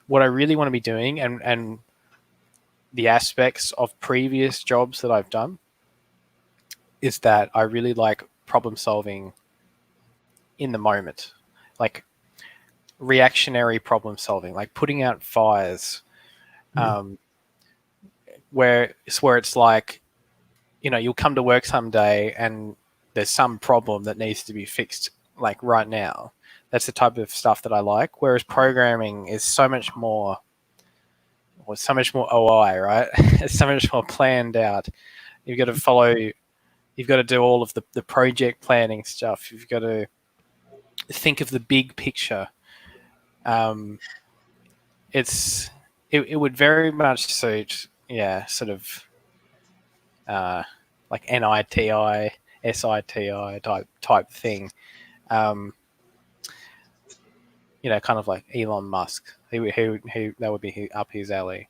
what I really want to be doing, and the aspects of previous jobs that I've done, is that I really like problem solving in the moment, like reactionary problem solving, like putting out fires, where it's like, you'll come to work someday and there's some problem that needs to be fixed like right now. That's the type of stuff that I like. Whereas programming is so much more, or so much more OI, right? It's so much more planned out. You've got to follow, you've got to do all of the project planning stuff. You've got to think of the big picture. It would very much suit, sort of like NITI, SITI type thing. Kind of like Elon Musk. He that would be up his alley.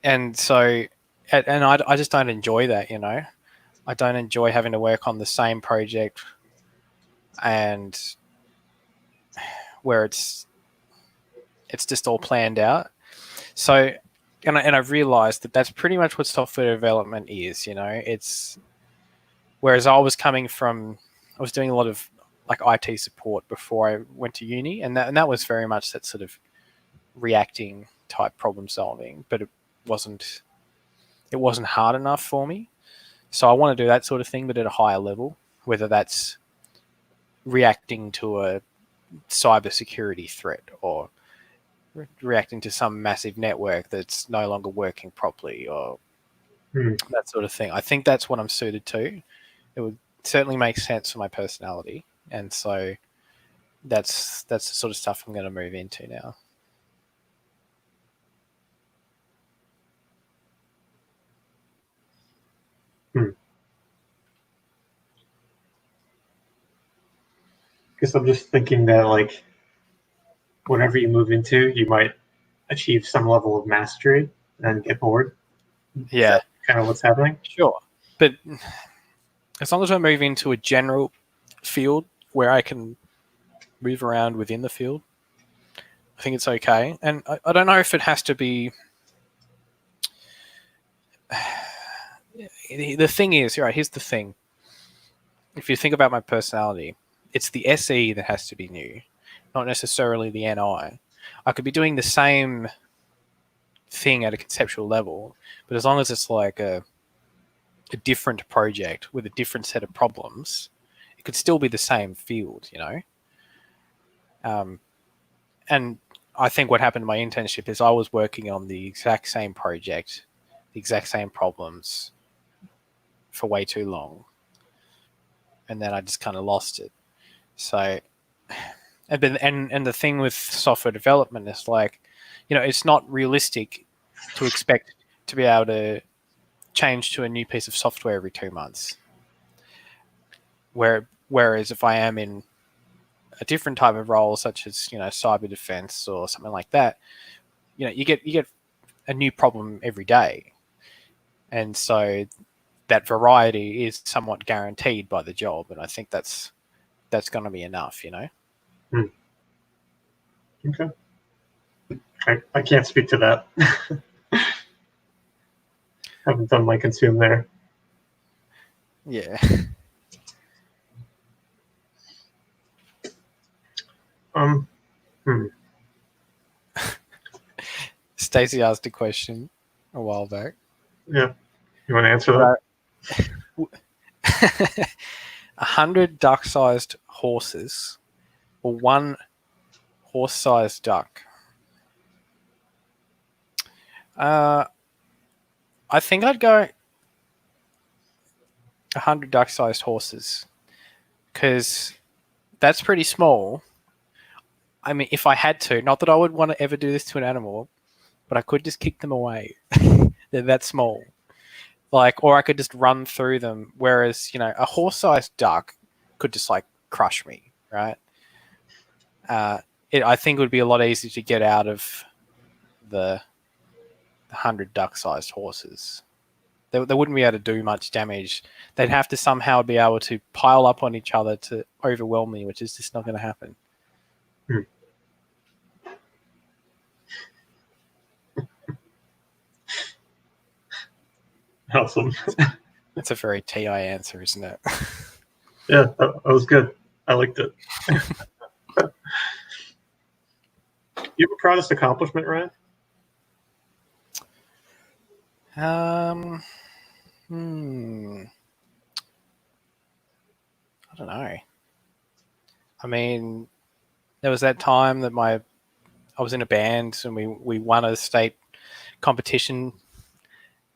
And so, and I just don't enjoy that. I don't enjoy having to work on the same project, and where it's just all planned out. So, and I've realized that that's pretty much what software development is. It's, whereas I was doing a lot of like IT support before I went to uni, and that was very much that sort of reacting type problem solving, but it wasn't hard enough for me. So I want to do that sort of thing, but at a higher level, whether that's reacting to a cybersecurity threat or reacting to some massive network that's no longer working properly, or that sort of thing. I think that's what I'm suited to. It would certainly make sense for my personality, and so that's the sort of stuff I'm going to move into now. Guess I'm just thinking that, like, whatever you move into, you might achieve some level of mastery and get bored. Yeah. Is that kind of what's happening? Sure. But as long as I move into a general field where I can move around within the field, I think it's okay. And I don't know if it has to be... The thing is, right, here's the thing. If you think about my personality, it's the SE that has to be new, not necessarily the NI. I could be doing the same thing at a conceptual level, but as long as it's like a different project with a different set of problems, it could still be the same field, and I think what happened in my internship is I was working on the exact same project, the exact same problems for way too long, and then I just kind of lost it. So, and the thing with software development is, like, it's not realistic to expect to be able to change to a new piece of software every 2 months. Whereas if I am in a different type of role, such as cyber defense or something like that, you get a new problem every day, and so that variety is somewhat guaranteed by the job, and I think that's going to be enough. Okay. I can't speak to that. Haven't done my consume there. Yeah. Stacey asked a question a while back. Yeah. You want to answer that? 100 duck-sized horses or one horse-sized duck? I think I'd go 100 duck-sized horses, because that's pretty small. I mean, if I had to, not that I would want to ever do this to an animal, but I could just kick them away. They're that small. Like, or I could just run through them. Whereas, a horse-sized duck could just like crush me, right? I think it would be a lot easier to get out of the 100 duck-sized horses. They wouldn't be able to do much damage. They'd have to somehow be able to pile up on each other to overwhelm me, which is just not going to happen. Awesome. That's a very TI answer, isn't it? Yeah, that was good. I liked it. You have a proudest accomplishment, Ryan? I don't know. I mean, there was that time that I was in a band and we won a state competition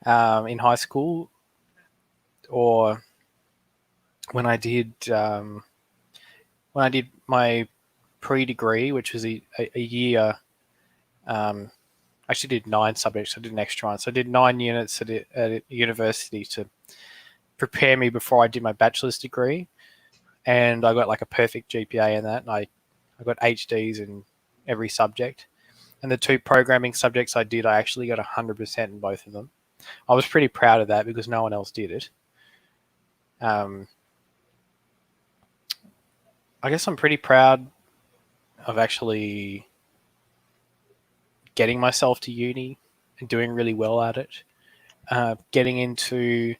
in high school, or when I did my pre-degree, which was a year. Actually did 9 subjects. I did an extra one. So I did 9 units at university to prepare me before I did my bachelor's degree. And I got like a perfect GPA in that. And I got HDs in every subject. And the 2 programming subjects I did, I actually got 100% in both of them. I was pretty proud of that because no one else did it. I guess I'm pretty proud of actually getting myself to uni and doing really well at it. Getting into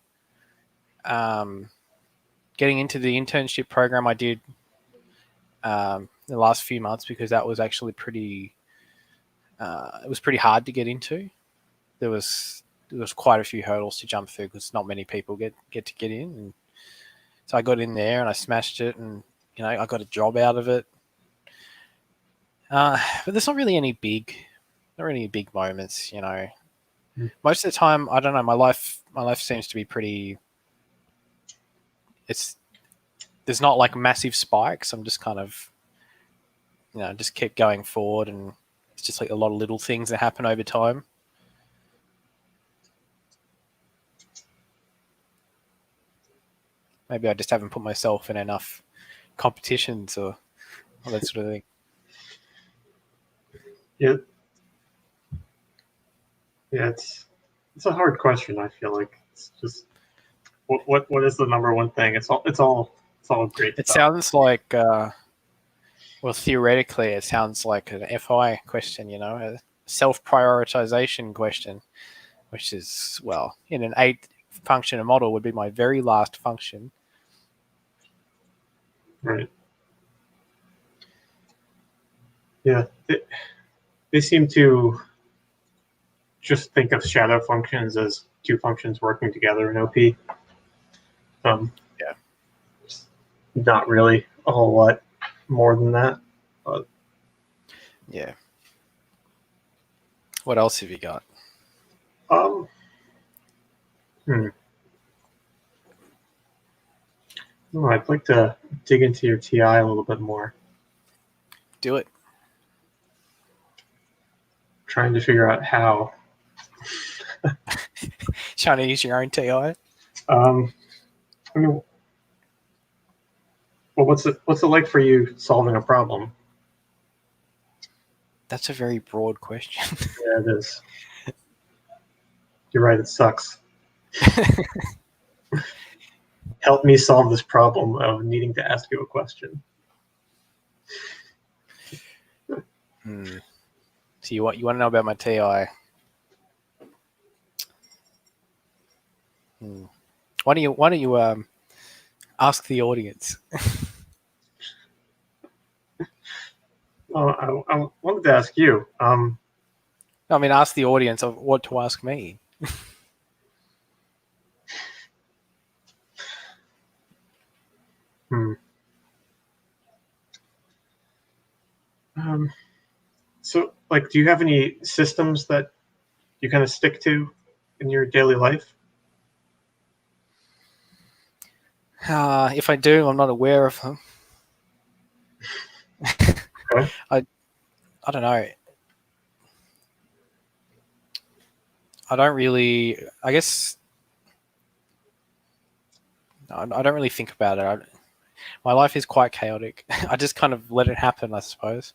the internship program I did the last few months, because that was actually pretty. It was pretty hard to get into. There was quite a few hurdles to jump through because not many people get in. And so I got in there and I smashed it, and I got a job out of it. But there's not really any big moments. Most of the time, I don't know. My life seems to be pretty. There's not like massive spikes. I'm just kind of, just keep going forward, and it's just like a lot of little things that happen over time. Maybe I just haven't put myself in enough competitions or that sort of thing. Yeah. Yeah, it's a hard question. I feel like it's just what is the number one thing? It's all great. It sounds like well, theoretically, it sounds like an FI question, a self-prioritization question, which is, well, in an 8-function model would be my very last function. Right. Yeah, they seem to just think of shadow functions as 2 functions working together in OP. Yeah. Not really a whole lot more than that. But yeah. What else have you got? I'd like to dig into your TI a little bit more. Do it. Trying to figure out how. Trying to use your own TI? I mean, well, what's it like for you solving a problem? That's a very broad question. Yeah, it is. You're right, it sucks. Help me solve this problem of needing to ask you a question. So you want to know about my TI? Why don't you ask the audience? Oh, I wanted to ask you. Ask the audience of what to ask me. So, like, do you have any systems that you kind of stick to in your daily life? If I do, I'm not aware of them. Okay. I don't know. I don't really. I guess I don't really think about it. My life is quite chaotic. I just kind of let it happen, I suppose.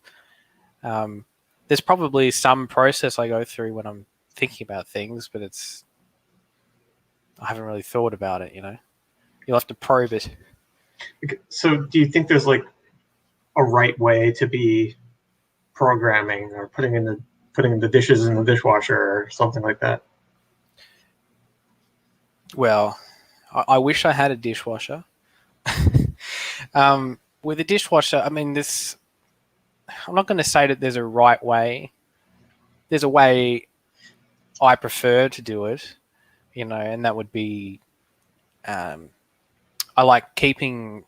There's probably some process I go through when I'm thinking about things, but I haven't really thought about it. You'll have to probe it. So, do you think there's like a right way to be programming or putting the dishes in the dishwasher or something like that? Well, I wish I had a dishwasher. With a dishwasher, I'm not going to say that there's a right way. There's a way I prefer to do it, and that would be I like keeping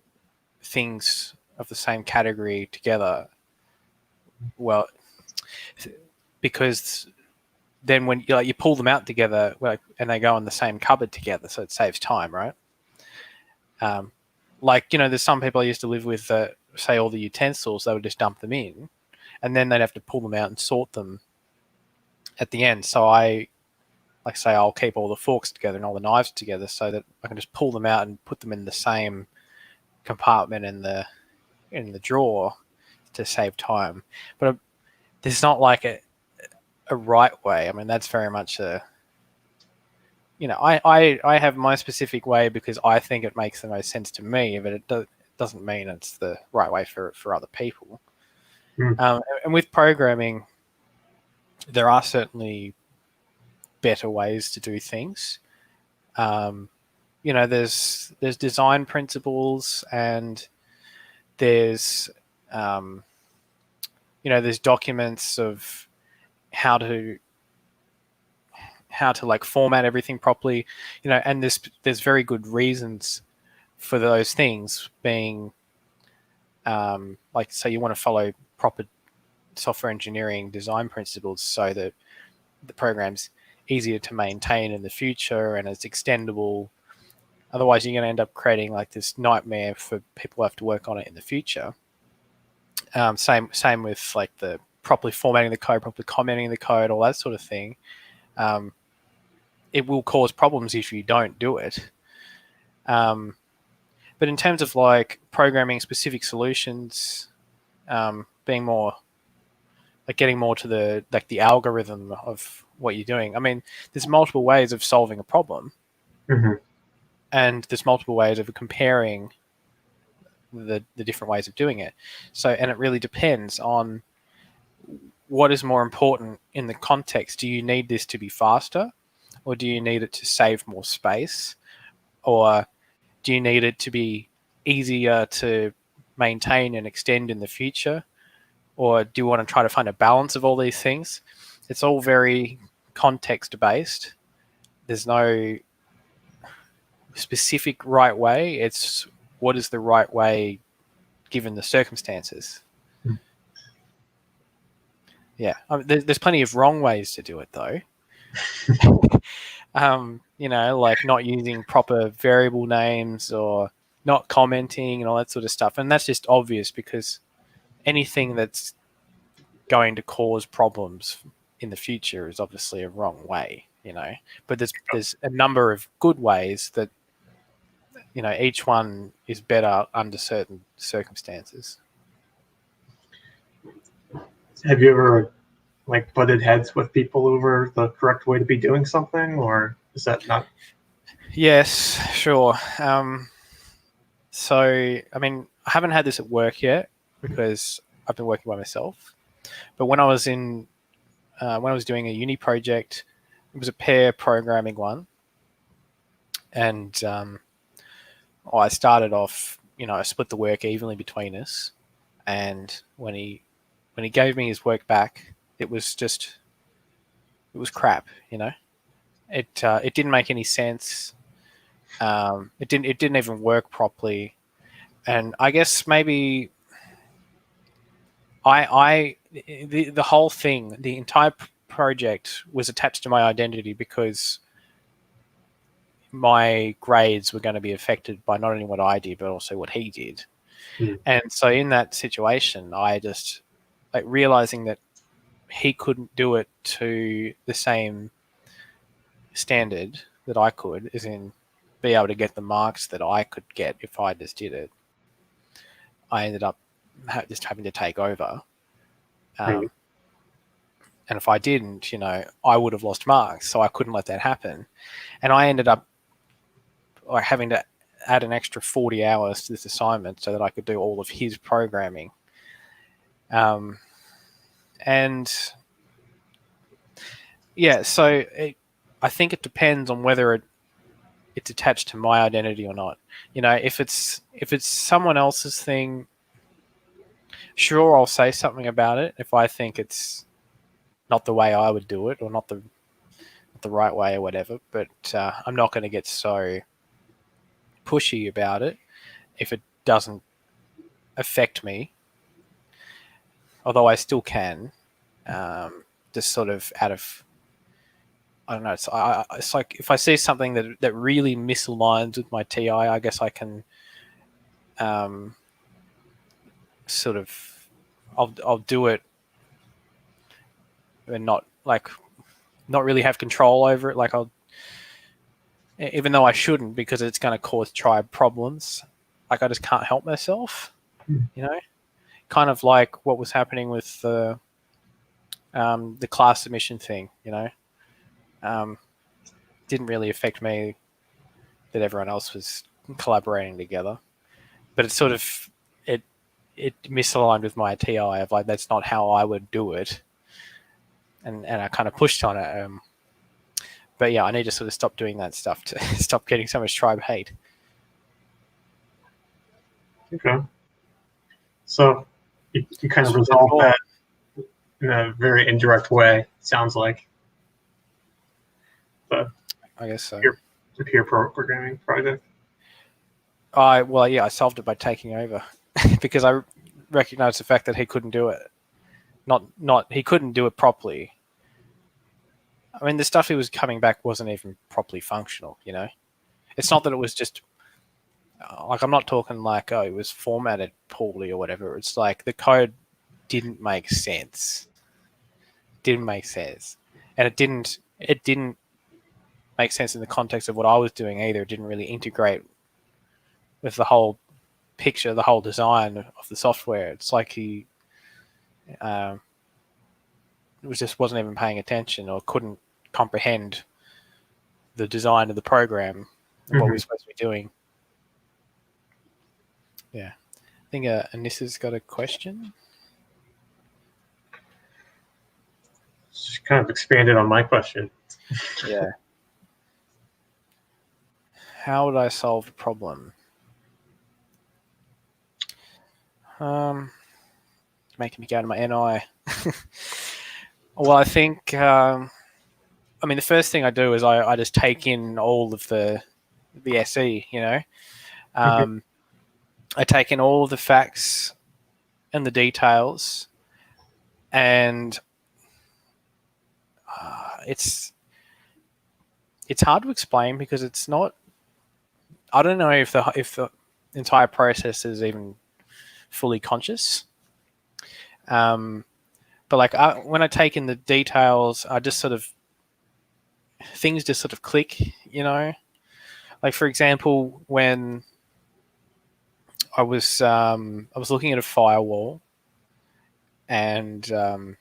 things of the same category together. Well, because then when you pull them out together, and they go in the same cupboard together, so it saves time, right? There's some people I used to live with, say all the utensils, they would just dump them in, and then they'd have to pull them out and sort them at the end. So I'll keep all the forks together and all the knives together so that I can just pull them out and put them in the same compartment in the drawer to save time. But there's not like a right way. I mean, that's very much I have my specific way because I think it makes the most sense to me, but it doesn't mean it's the right way for other people. And with programming, there are certainly better ways to do things. There's design principles, and there's there's documents of how to like format everything properly, and there's very good reasons for those things being so you want to follow proper software engineering design principles so that the program's easier to maintain in the future and it's extendable. Otherwise, you're going to end up creating like this nightmare for people who have to work on it in the future. Same with like the properly formatting the code, properly commenting the code, all that sort of thing. It will cause problems if you don't do it. But in terms of like programming specific solutions, being more like getting more to the algorithm of what you're doing. I mean, there's multiple ways of solving a problem, and there's multiple ways of comparing the different ways of doing it. So, and it really depends on what is more important in the context. Do you need this to be faster, or do you need it to save more space, or do you need it to be easier to maintain and extend in the future, or do you want to try to find a balance of all these things? It's all very context based. There's no specific right way. It's what is the right way given the circumstances. Yeah, there's plenty of wrong ways to do it though. Like not using proper variable names or not commenting and all that sort of stuff. And that's just obvious because anything that's going to cause problems in the future is obviously a wrong way, But there's a number of good ways that, each one is better under certain circumstances. Have you ever like butted heads with people over the correct way to be doing something, or is that not? Yes, sure. So, I mean, I haven't had this at work yet because I've been working by myself. But when I was doing a uni project, it was a pair programming one, and I started off, I split the work evenly between us, and when he gave me his work back, it was crap, It didn't make any sense. It didn't even work properly, and I guess maybe the whole thing, the entire project was attached to my identity because my grades were going to be affected by not only what I did but also what he did. And so in that situation, I just like realizing that he couldn't do it to the same standard that I could, as in be able to get the marks that I could get if I just did it. I ended up just having to take over. And if I didn't, I would have lost marks. So I couldn't let that happen. And I ended up having to add an extra 40 hours to this assignment so that I could do all of his programming. And yeah, so I think it depends on whether it's attached to my identity or not. If it's someone else's thing, sure, I'll say something about it if I think it's not the way I would do it or not the right way or whatever. But I'm not going to get so pushy about it if it doesn't affect me, although I still can, just sort of out of, I don't know. It's like if I see something that really misaligns with my TI, I guess I can sort of, I'll do it and not really have control over it. Like even though I shouldn't, because it's going to cause tribe problems. Like I just can't help myself, you know. Kind of like what was happening with the class submission thing, you know. Didn't really affect me that everyone else was collaborating together, but it sort of it misaligned with my TI of like that's not how I would do it, and I kind of pushed on it. But yeah, I need to sort of stop doing that stuff to stop getting so much tribe hate. Okay. So you kind of resolve that in a very indirect way, sounds like. I guess so. The peer programming project. Well, yeah, I solved it by taking over because I recognized the fact that he couldn't do it. He couldn't do it properly. I mean, the stuff he was coming back wasn't even properly functional, you know? It's not that it was just, like, I'm not talking like, oh, it was formatted poorly or whatever. It's like the code didn't make sense. And it didn't make sense in the context of what I was doing either. It didn't really integrate with the whole picture, the whole design of the software. It's like he wasn't even paying attention or couldn't comprehend the design of the program and what we're supposed to be doing. Yeah. I think Anissa's got a question. Just kind of expanded on my question. Yeah. How would I solve the problem? Making me go to my NI. Well, I think, I mean, the first thing I do is I just take in all of the SE, you know. I take in all of the facts and the details, and it's hard to explain because it's not. I don't know if the entire process is even fully conscious. But like when I take in the details, I just sort of things just sort of click, you know. Like for example, when I was looking at a firewall, and there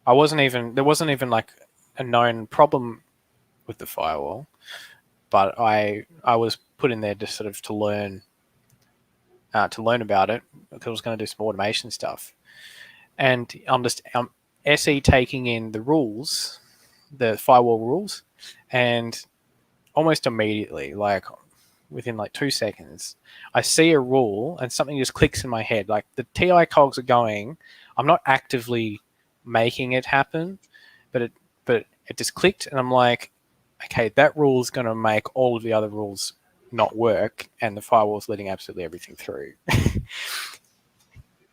wasn't even like a known problem with the firewall, but I was put in there just sort of to learn about it because I was going to do some automation stuff, and I'm just SE taking in the rules, the firewall rules, and almost immediately, like within like 2 seconds, I see a rule and something just clicks in my head. Like the TI cogs are going. I'm not actively making it happen, but it just clicked, and I'm like, okay, that rule is going to make all of the other rules not work, and the firewall's letting absolutely everything through.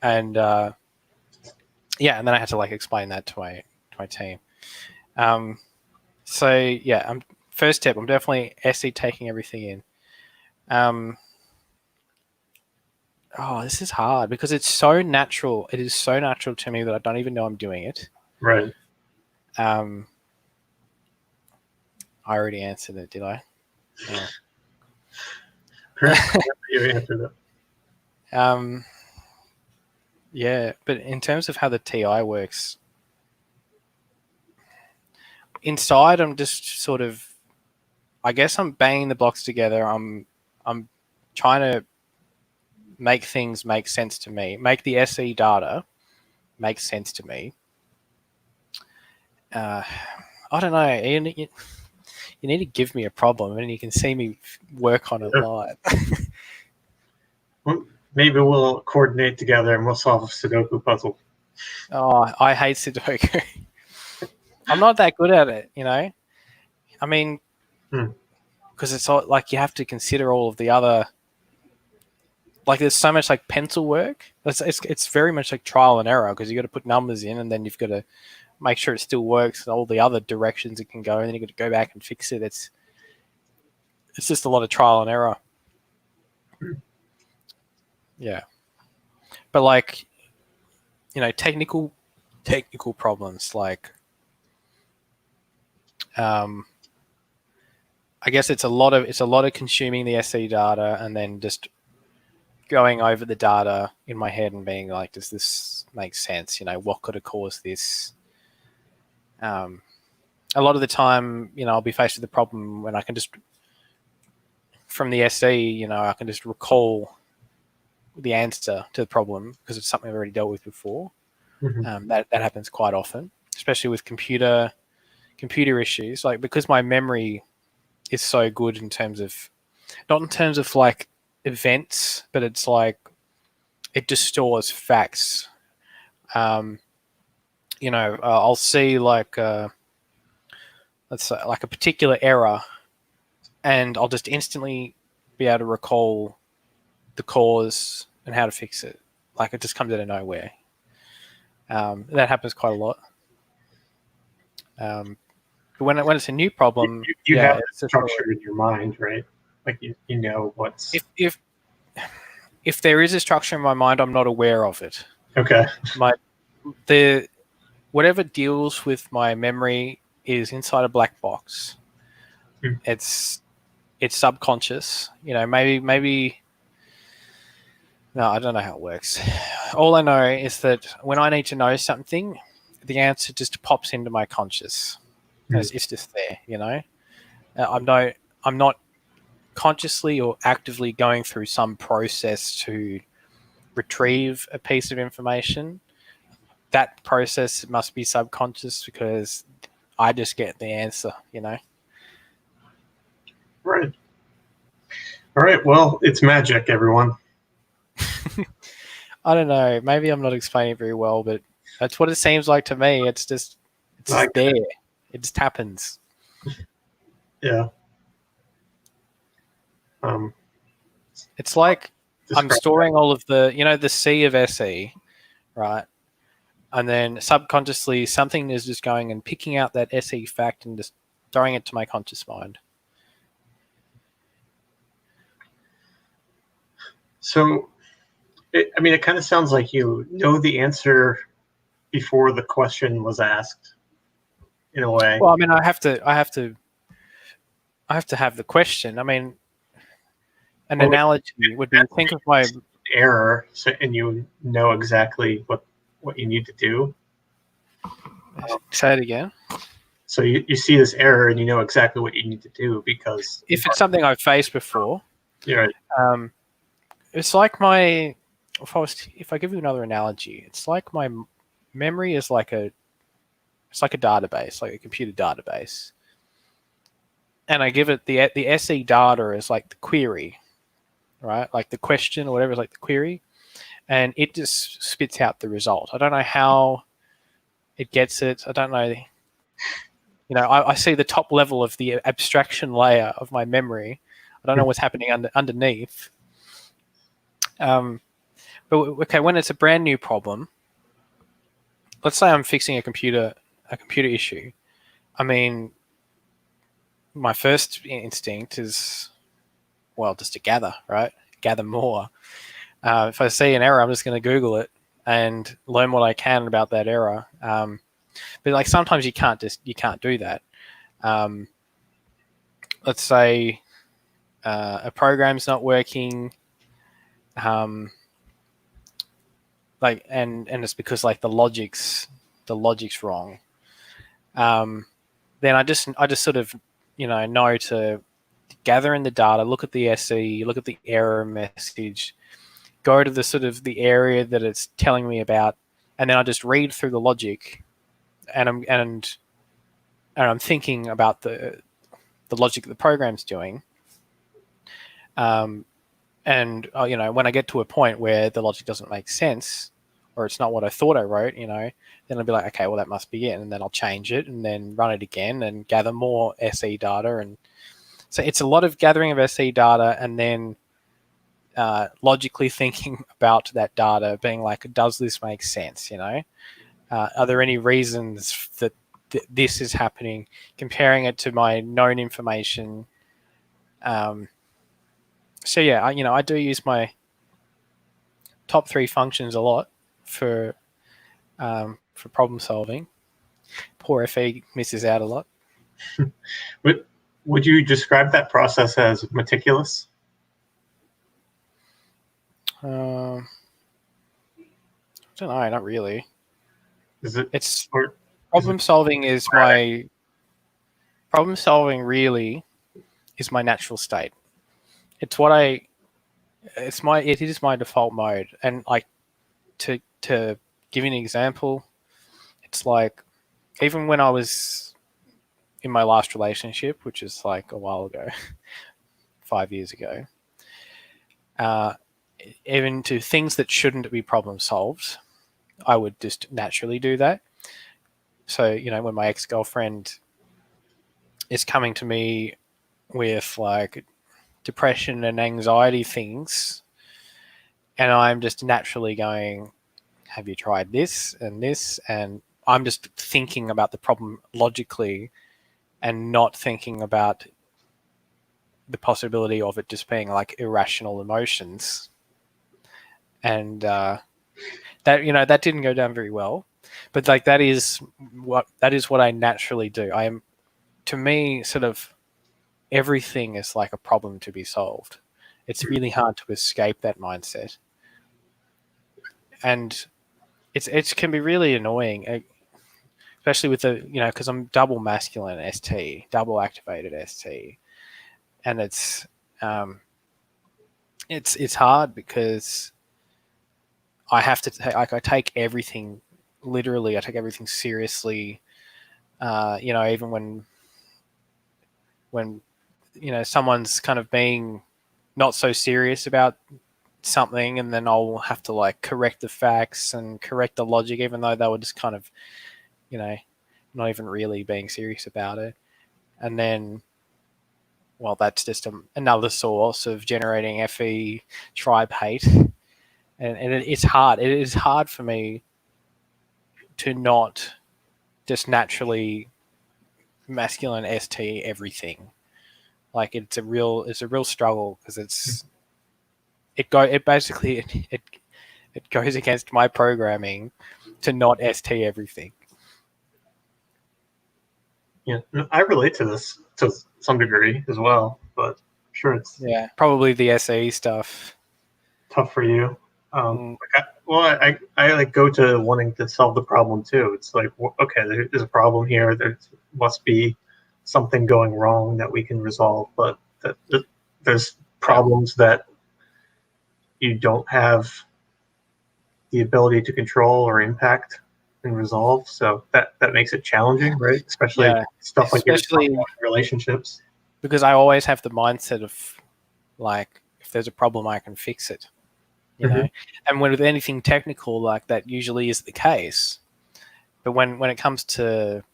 And yeah, and then I had to like explain that to my team. So yeah, first step, I'm definitely SE taking everything in. This is hard because it's so natural. It is so natural to me that I don't even know I'm doing it. Right. I already answered it, did I? You answered it. Yeah, but in terms of how the TI works, inside I'm just sort of, I guess I'm banging the blocks together. I'm trying to make things make sense to me, make the SE data make sense to me. I don't know. You need to give me a problem, and you can see me work on it live. Well, maybe we'll coordinate together and we'll solve a Sudoku puzzle. Oh, I hate Sudoku. I'm not that good at it, you know. I mean, because it's all, like you have to consider all of the other, like there's so much like pencil work. It's very much like trial and error, because you got to put numbers in, and then you've got to make sure it still works and all the other directions it can go, and then you got to go back and fix it. It's just a lot of trial and error. Yeah, but like, you know, technical problems, like I guess it's a lot of consuming the SE data and then just going over the data in my head and being like, does this make sense? You know, what could have caused this? A lot of the time, you know, I'll be faced with a problem when I can just, from the SE, you know, I can just recall the answer to the problem because it's something I've already dealt with before. That happens quite often, especially with computer issues. Like, because my memory is so good in terms of, not in terms of like events, but it's like it just stores facts. You know, I'll see like let's say like a particular error, and I'll just instantly be able to recall the cause and how to fix it. Like, it just comes out of nowhere. That happens quite a lot. But when it's a new problem, you have a structure in your mind, right? Like you know what's. If there is a structure in my mind, I'm not aware of it. Okay. Whatever deals with my memory is inside a black box. It's subconscious. You know, maybe. No, I don't know how it works. All I know is that when I need to know something, the answer just pops into my conscious. It's just there, you know. I'm not consciously or actively going through some process to retrieve a piece of information. That process must be subconscious because I just get the answer, you know. Right. All right. Well, it's magic, everyone. I don't know. Maybe I'm not explaining it very well, but that's what it seems like to me. It's just there. It just happens. Yeah. It's like I'm storing all of the, you know, the C of SE, right? And then subconsciously something is just going and picking out that SE fact and just throwing it to my conscious mind. So, it kind of sounds like you know the answer before the question was asked, in a way. Well, I mean, I have to have the question. I mean, an analogy would be, think of my error, and you know exactly what you need to do. Say it again. So you see this error and you know exactly what you need to do, because if it's something I've faced before, yeah. It's like if I give you another analogy, it's like my memory is like a database, like a computer database, and I give it the SE data as like the query, right? Like the question or whatever is like the query, and it just spits out the result. I don't know how it gets it. I don't know. You know, I see the top level of the abstraction layer of my memory. I don't know what's happening underneath. But okay, when it's a brand new problem, let's say I'm fixing a computer issue. I mean, my first instinct is, well, just to gather more. If I see an error, I'm just going to Google it and learn what I can about that error. But like sometimes you can't do that. Let's say a program's not working, like and it's because like the logic's wrong. Then I just sort of know to gather in the data, look at the SE, look at the error message, go to the sort of the area that it's telling me about, and then I just read through the logic, and I'm thinking about the logic that the program's doing. And when I get to a point where the logic doesn't make sense, or it's not what I thought I wrote, then I'll be like, okay, well, that must be it, and then I'll change it and then run it again and gather more SE data, and So it's a lot of gathering of SE data and then logically thinking about that data, being like, does this make sense? Are there any reasons that this is happening? Comparing it to my known information. So yeah, I do use my top 3 functions a lot for problem solving. Poor FE misses out a lot. Would you describe that process as meticulous? I don't know, not really. Is it? It's Or problem solving is my problem solving really is my natural state. It is my default mode. And like to give you an example, it's like even when I was in my last relationship, which is like a while ago, 5 years ago, even to things that shouldn't be problem solved, I would just naturally do that. So, when my ex-girlfriend is coming to me with like depression and anxiety things, and I'm just naturally going, have you tried this and this? And I'm just thinking about the problem logically and not thinking about the possibility of it just being like irrational emotions. And that didn't go down very well, but like that is what I naturally do. To me, sort of everything is like a problem to be solved. It's really hard to escape that mindset, and it can be really annoying, especially with because I'm double masculine ST, double activated ST, and it's hard because I have to I take everything literally. I take everything seriously. Even when someone's kind of being not so serious about something, and then I'll have to like correct the facts and correct the logic, even though they were just kind of, not even really being serious about it. And then, well, that's just another source of generating FE tribe hate. And it's hard. It is hard for me to not just naturally masculine ST everything. Like it's a real struggle because it goes against my programming to not ST everything. Yeah, I relate to this to some degree as well, but I'm sure it's probably the SE stuff. Tough for you. I like go to wanting to solve the problem too. It's like, okay, there's a problem here. There must be something going wrong that we can resolve, but there's problems that you don't have the ability to control or impact and resolve. So that makes it challenging, right? Especially stuff like relationships. Because I always have the mindset of like, if there's a problem, I can fix it. And with anything technical like that, usually is the case. But when it comes to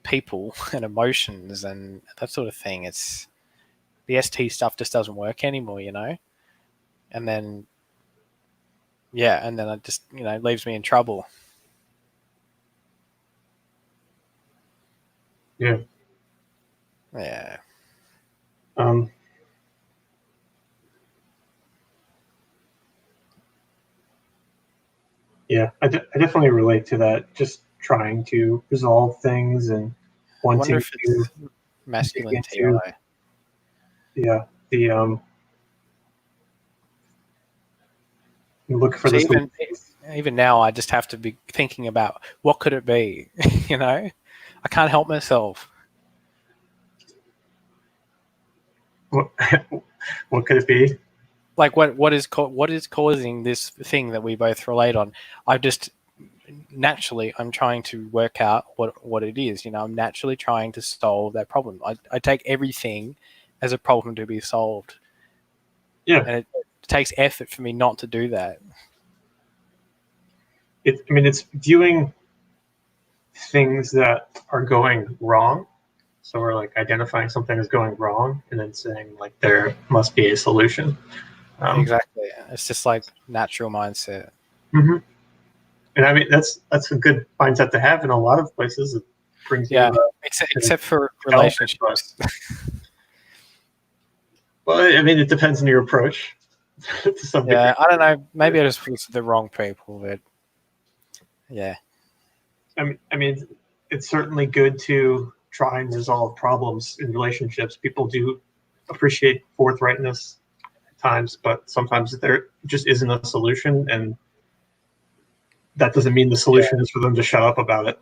people and emotions and that sort of thing, it's the ST stuff just doesn't work anymore, and then it just leaves me in trouble. Yeah I definitely relate to that. Just trying to resolve things and wanting to masculine TI. Look for this. Even now, I just have to be thinking about what could it be. I can't help myself. What could it be? Like what is causing this thing that we both relate on? I'm trying to work out what it is. I'm naturally trying to solve that problem. I take everything as a problem to be solved. Yeah, and it takes effort for me not to do that. It's viewing things that are going wrong So we're like identifying something as going wrong and then saying like there must be a solution. Exactly. It's just like natural mindset. Mm-hmm. And I mean that's a good mindset to have in a lot of places. It brings Yeah, you except for development, relationships. well, I mean it depends on your approach to some degree. Yeah, I don't know. Maybe I just was the wrong people, but yeah. I mean, it's certainly good to try and resolve problems in relationships. People do appreciate forthrightness at times, but sometimes there just isn't a solution, and that doesn't mean the solution is for them to shut up about it.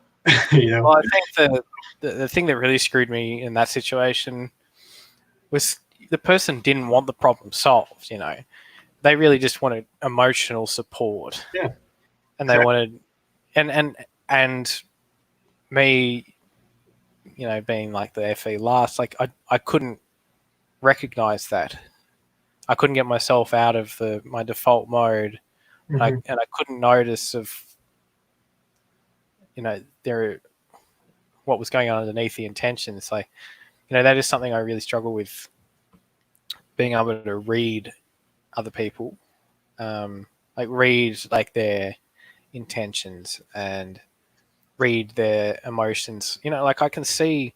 You know? Well, I think the thing that really screwed me in that situation was the person didn't want the problem solved. You know, they really just wanted emotional support. Yeah, And they exactly. wanted, and me, you know, being like the FE last, like I couldn't recognize that. I couldn't get myself out of my default mode, and Mm-hmm. I couldn't notice of, you know, what was going on underneath the intentions. Like, you know, that is something I really struggle with, being able to read other people, like read like their intentions and read their emotions. You know, like I can see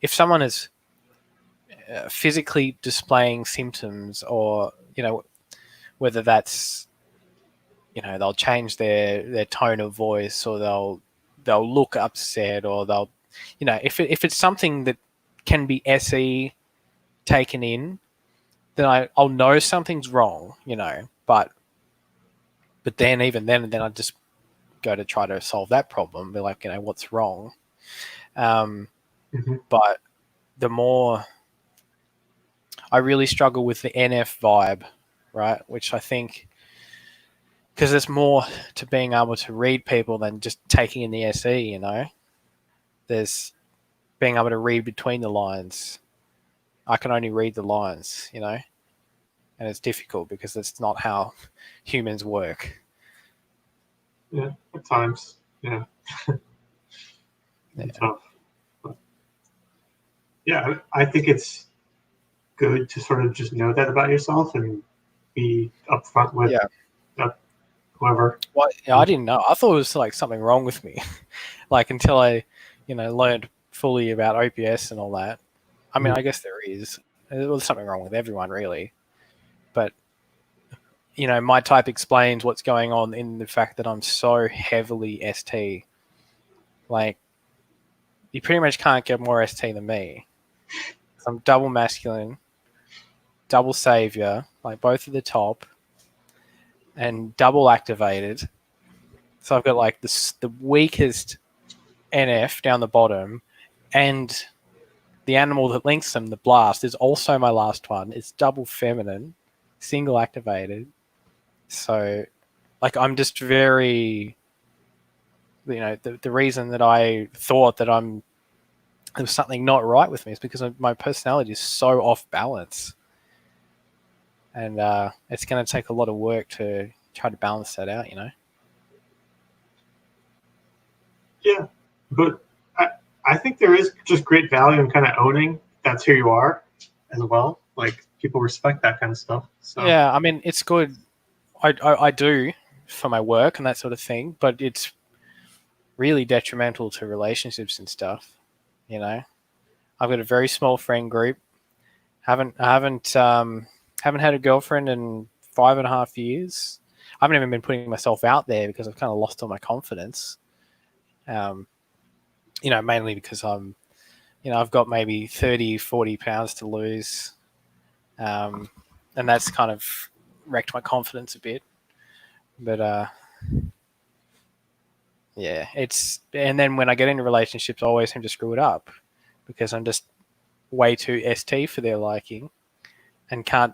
if someone is physically displaying symptoms, or you know, whether that's, you know, they'll change their tone of voice, or they'll look upset, or they'll, you know, if it's something that can be SE taken in, then I'll know something's wrong, you know, but then even then I just go to try to solve that problem, be like, you know, what's wrong. Mm-hmm. But the more I really struggle with the NF vibe, right, which I think, because there's more to being able to read people than just taking in the SE, you know. There's being able to read between the lines. I can only read the lines, you know, and it's difficult because it's not how humans work. Yeah, at times. Yeah, Yeah. it's tough. But yeah, I think it's good to sort of just know that about yourself and be upfront with Yeah. whoever. Well, yeah, I didn't know. I thought it was like something wrong with me, like until I, you know, learned fully about OPS and all that. I mean, I guess there is. There's something wrong with everyone, really. But, you know, my type explains what's going on in the fact that I'm so heavily ST. Like, you pretty much can't get more ST than me. I'm double masculine, double savior, like both at the top, and double activated. So I've got like the weakest NF down the bottom, and the animal that links them, the blast, is also my last one. It's double feminine, single activated. So, like, I'm just very, you know, the reason that I thought that there was something not right with me is because my personality is so off balance. And it's going to take a lot of work to try to balance that out, you know? Yeah, but I think there is just great value in kind of owning that's who you are as well. Like people respect that kind of stuff. So Yeah, I mean, it's good. I do for my work and that sort of thing, but it's really detrimental to relationships and stuff. You know, I've got a very small friend group. Haven't had a girlfriend in 5.5 years. I haven't even been putting myself out there because I've kind of lost all my confidence. You know, mainly because you know, I've got maybe 30, 40 pounds to lose. And that's kind of wrecked my confidence a bit. But yeah, and then when I get into relationships, I always seem to screw it up because I'm just way too ST for their liking, and can't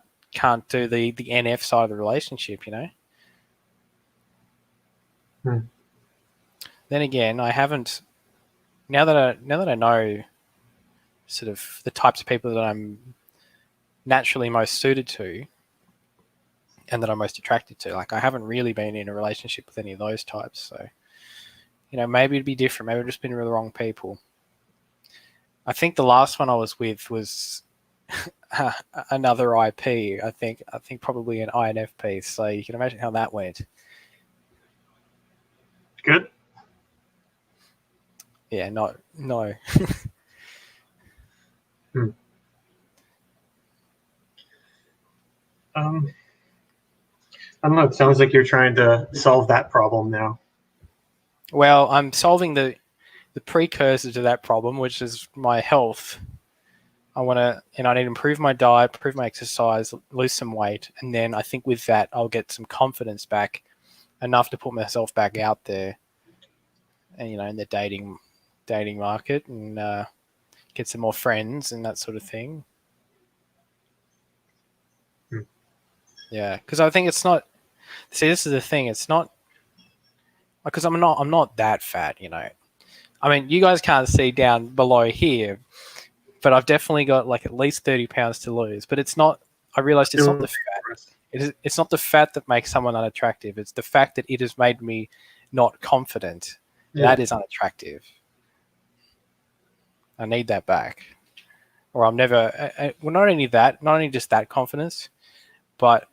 do the NF side of the relationship, you know. Hmm. Then again, I haven't, now that I know sort of the types of people that I'm naturally most suited to and that I'm most attracted to. Like, I haven't really been in a relationship with any of those types, so, you know, maybe it'd be different. Maybe I've just been with the wrong people. I think the last one I was with was another IP. I think probably an INF piece. So you can imagine how that went. Good. Yeah, no. I don't know. It sounds like you're trying to solve that problem now. Well, I'm solving the precursor to that problem, which is my health. I want to, I need to improve my diet, improve my exercise, lose some weight, and then I think with that I'll get some confidence back, enough to put myself back out there, and in the dating market, and get some more friends and that sort of thing. Hmm. Yeah, because I think it's not. See, this is the thing. It's not because I'm not that fat. I mean, you guys can't see down below here, but I've definitely got like at least 30 pounds to lose. But it's not. I realized it's not the fat. It's not the fat that makes someone unattractive. It's the fact that it has made me not confident. Yeah. That is unattractive. I need that back, or I'm never. Well, not only that, not only just that confidence, but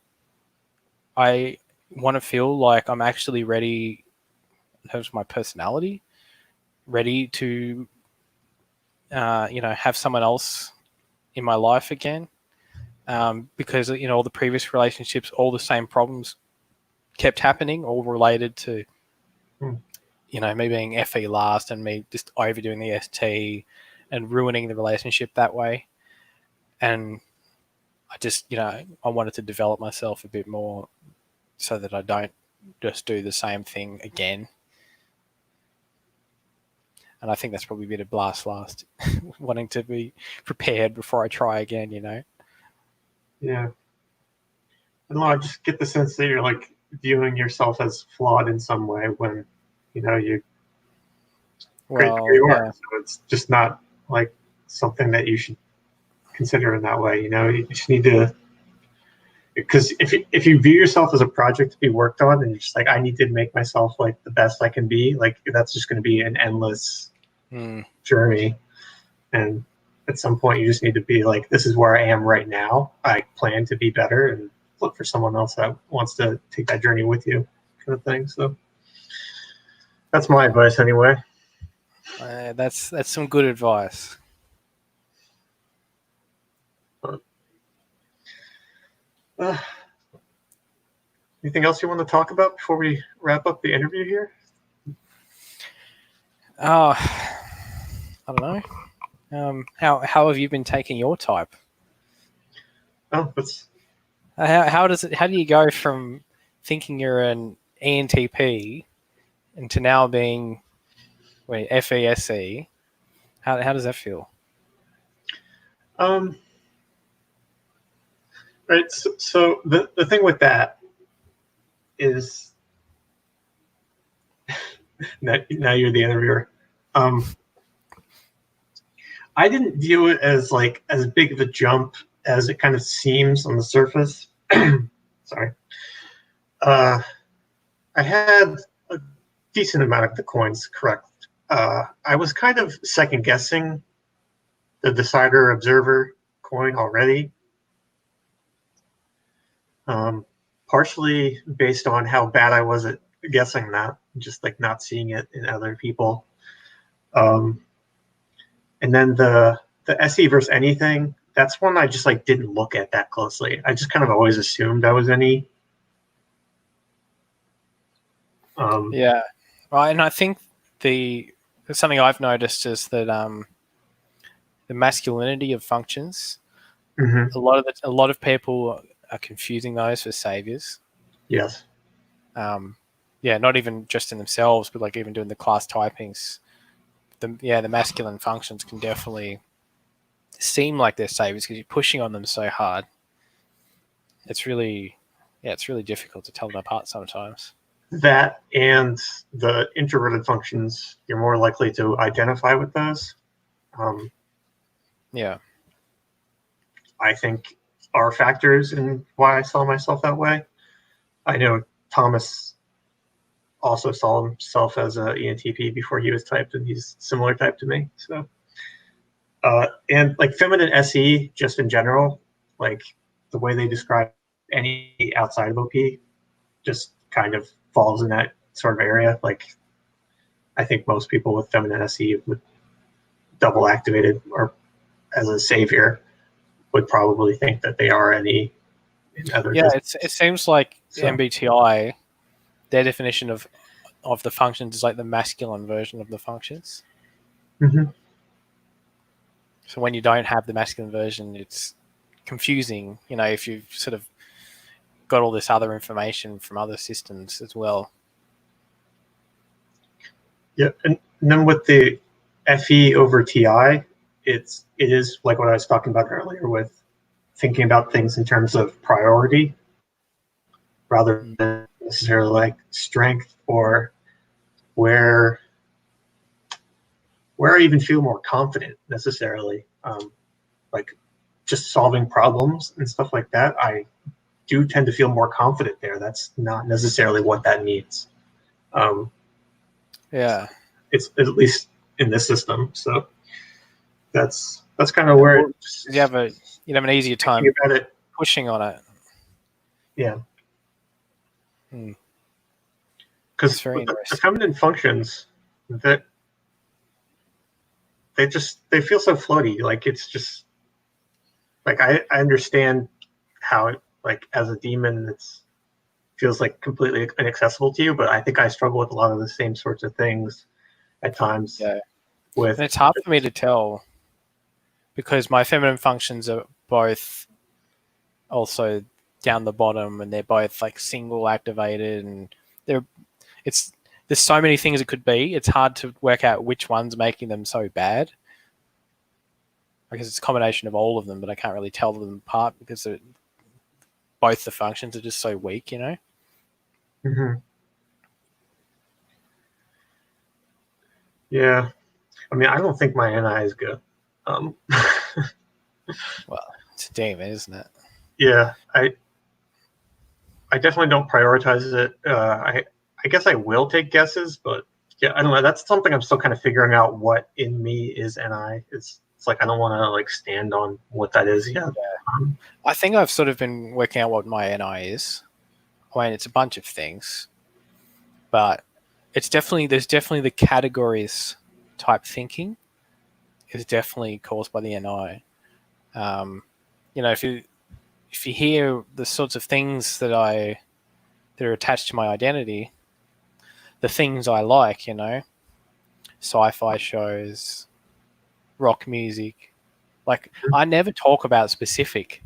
I want to feel like I'm actually ready in terms of my personality, ready to, have someone else in my life again. Because all the previous relationships, all the same problems kept happening, all related to, me being FE last and me just overdoing the ST and ruining the relationship that way. And I just, I wanted to develop myself a bit more so that I don't just do the same thing again. And I think that's probably a bit of blast last, wanting to be prepared before I try again, Yeah. I don't know. I just get the sense that you're like viewing yourself as flawed in some way when, you're great the way you are. So it's just not like something that you should consider in that way. You just need to, because if you view yourself as a project to be worked on, and you're just like, I need to make myself like the best I can be, like that's just going to be an endless journey. And at some point, you just need to be like, this is where I am right now. I plan to be better, and look for someone else that wants to take that journey with you, kind of thing. So that's my advice, anyway. That's some good advice. Anything else you want to talk about before we wrap up the interview here? I don't know. How have you been taking your type? Oh, that's how do you go from thinking you're an ENTP into now being FESE? How does that feel? Right. So the thing with that is now you're the interviewer. I didn't view it as like as big of a jump as it kind of seems on the surface. Sorry. I had a decent amount of the coins correct. I was kind of second guessing the Decider Observer coin already. Partially based on how bad I was at guessing that, just like not seeing it in other people. And then the SE versus anything, that's one I just like didn't look at that closely. I just kind of always assumed I was any. Yeah, right. And I think something I've noticed is that the masculinity of functions. Mm-hmm. A lot of people are confusing those for saviors. Yes. Not even just in themselves, but like even doing the class typings. The masculine functions can definitely seem like they're saviors because you're pushing on them so hard. It's really difficult to tell them apart sometimes. That and the introverted functions, you're more likely to identify with those. I think are factors in why I saw myself that way. I know Thomas also saw himself as a ENTP before he was typed, and he's similar type to me. So And like feminine SE, just in general, like the way they describe any outside of OP, just kind of falls in that sort of area. Like I think most people with feminine SE with double activated or as a savior would probably think that they are any in other. Yeah, it seems like So. MBTI, their definition of the functions is like the masculine version of the functions. Mm-hmm. So when you don't have the masculine version, it's confusing, you know, if you've sort of got all this other information from other systems as well. Yeah, and then with the FE over TI, it is like what I was talking about earlier with thinking about things in terms of priority rather than necessarily like strength or where I even feel more confident necessarily. Like just solving problems and stuff like that, I do tend to feel more confident there. That's not necessarily what that means. Yeah, it's at least in this system. So that's kind of where you have an easier time about it. Pushing on it. Yeah. Hmm. Because the feminine functions that they feel so floaty. Like it's just like I understand how it, like as a demon it's feels like completely inaccessible to you, but I think I struggle with a lot of the same sorts of things at times. Yeah. With and it's hard for me to tell because my feminine functions are both also down the bottom and they're both like single activated and there's so many things it could be. It's hard to work out which one's making them so bad because it's a combination of all of them, but I can't really tell them apart because both the functions are just so weak, you know? Mm-hmm. Yeah. I mean, I don't think my NI is good. Well, it's a demon, isn't it? Yeah, I definitely don't prioritize it. I guess I will take guesses, but yeah, I don't know. That's something I'm still kind of figuring out what in me is NI. It's like I don't want to like stand on what that is yet. Yeah. I think I've sort of been working out what my NI is. I mean, it's a bunch of things, but there's definitely the categories type thinking is definitely caused by the NI. You know, if you hear the sorts of things that are attached to my identity, the things I like, you know, sci-fi shows, rock music, like I never talk about specific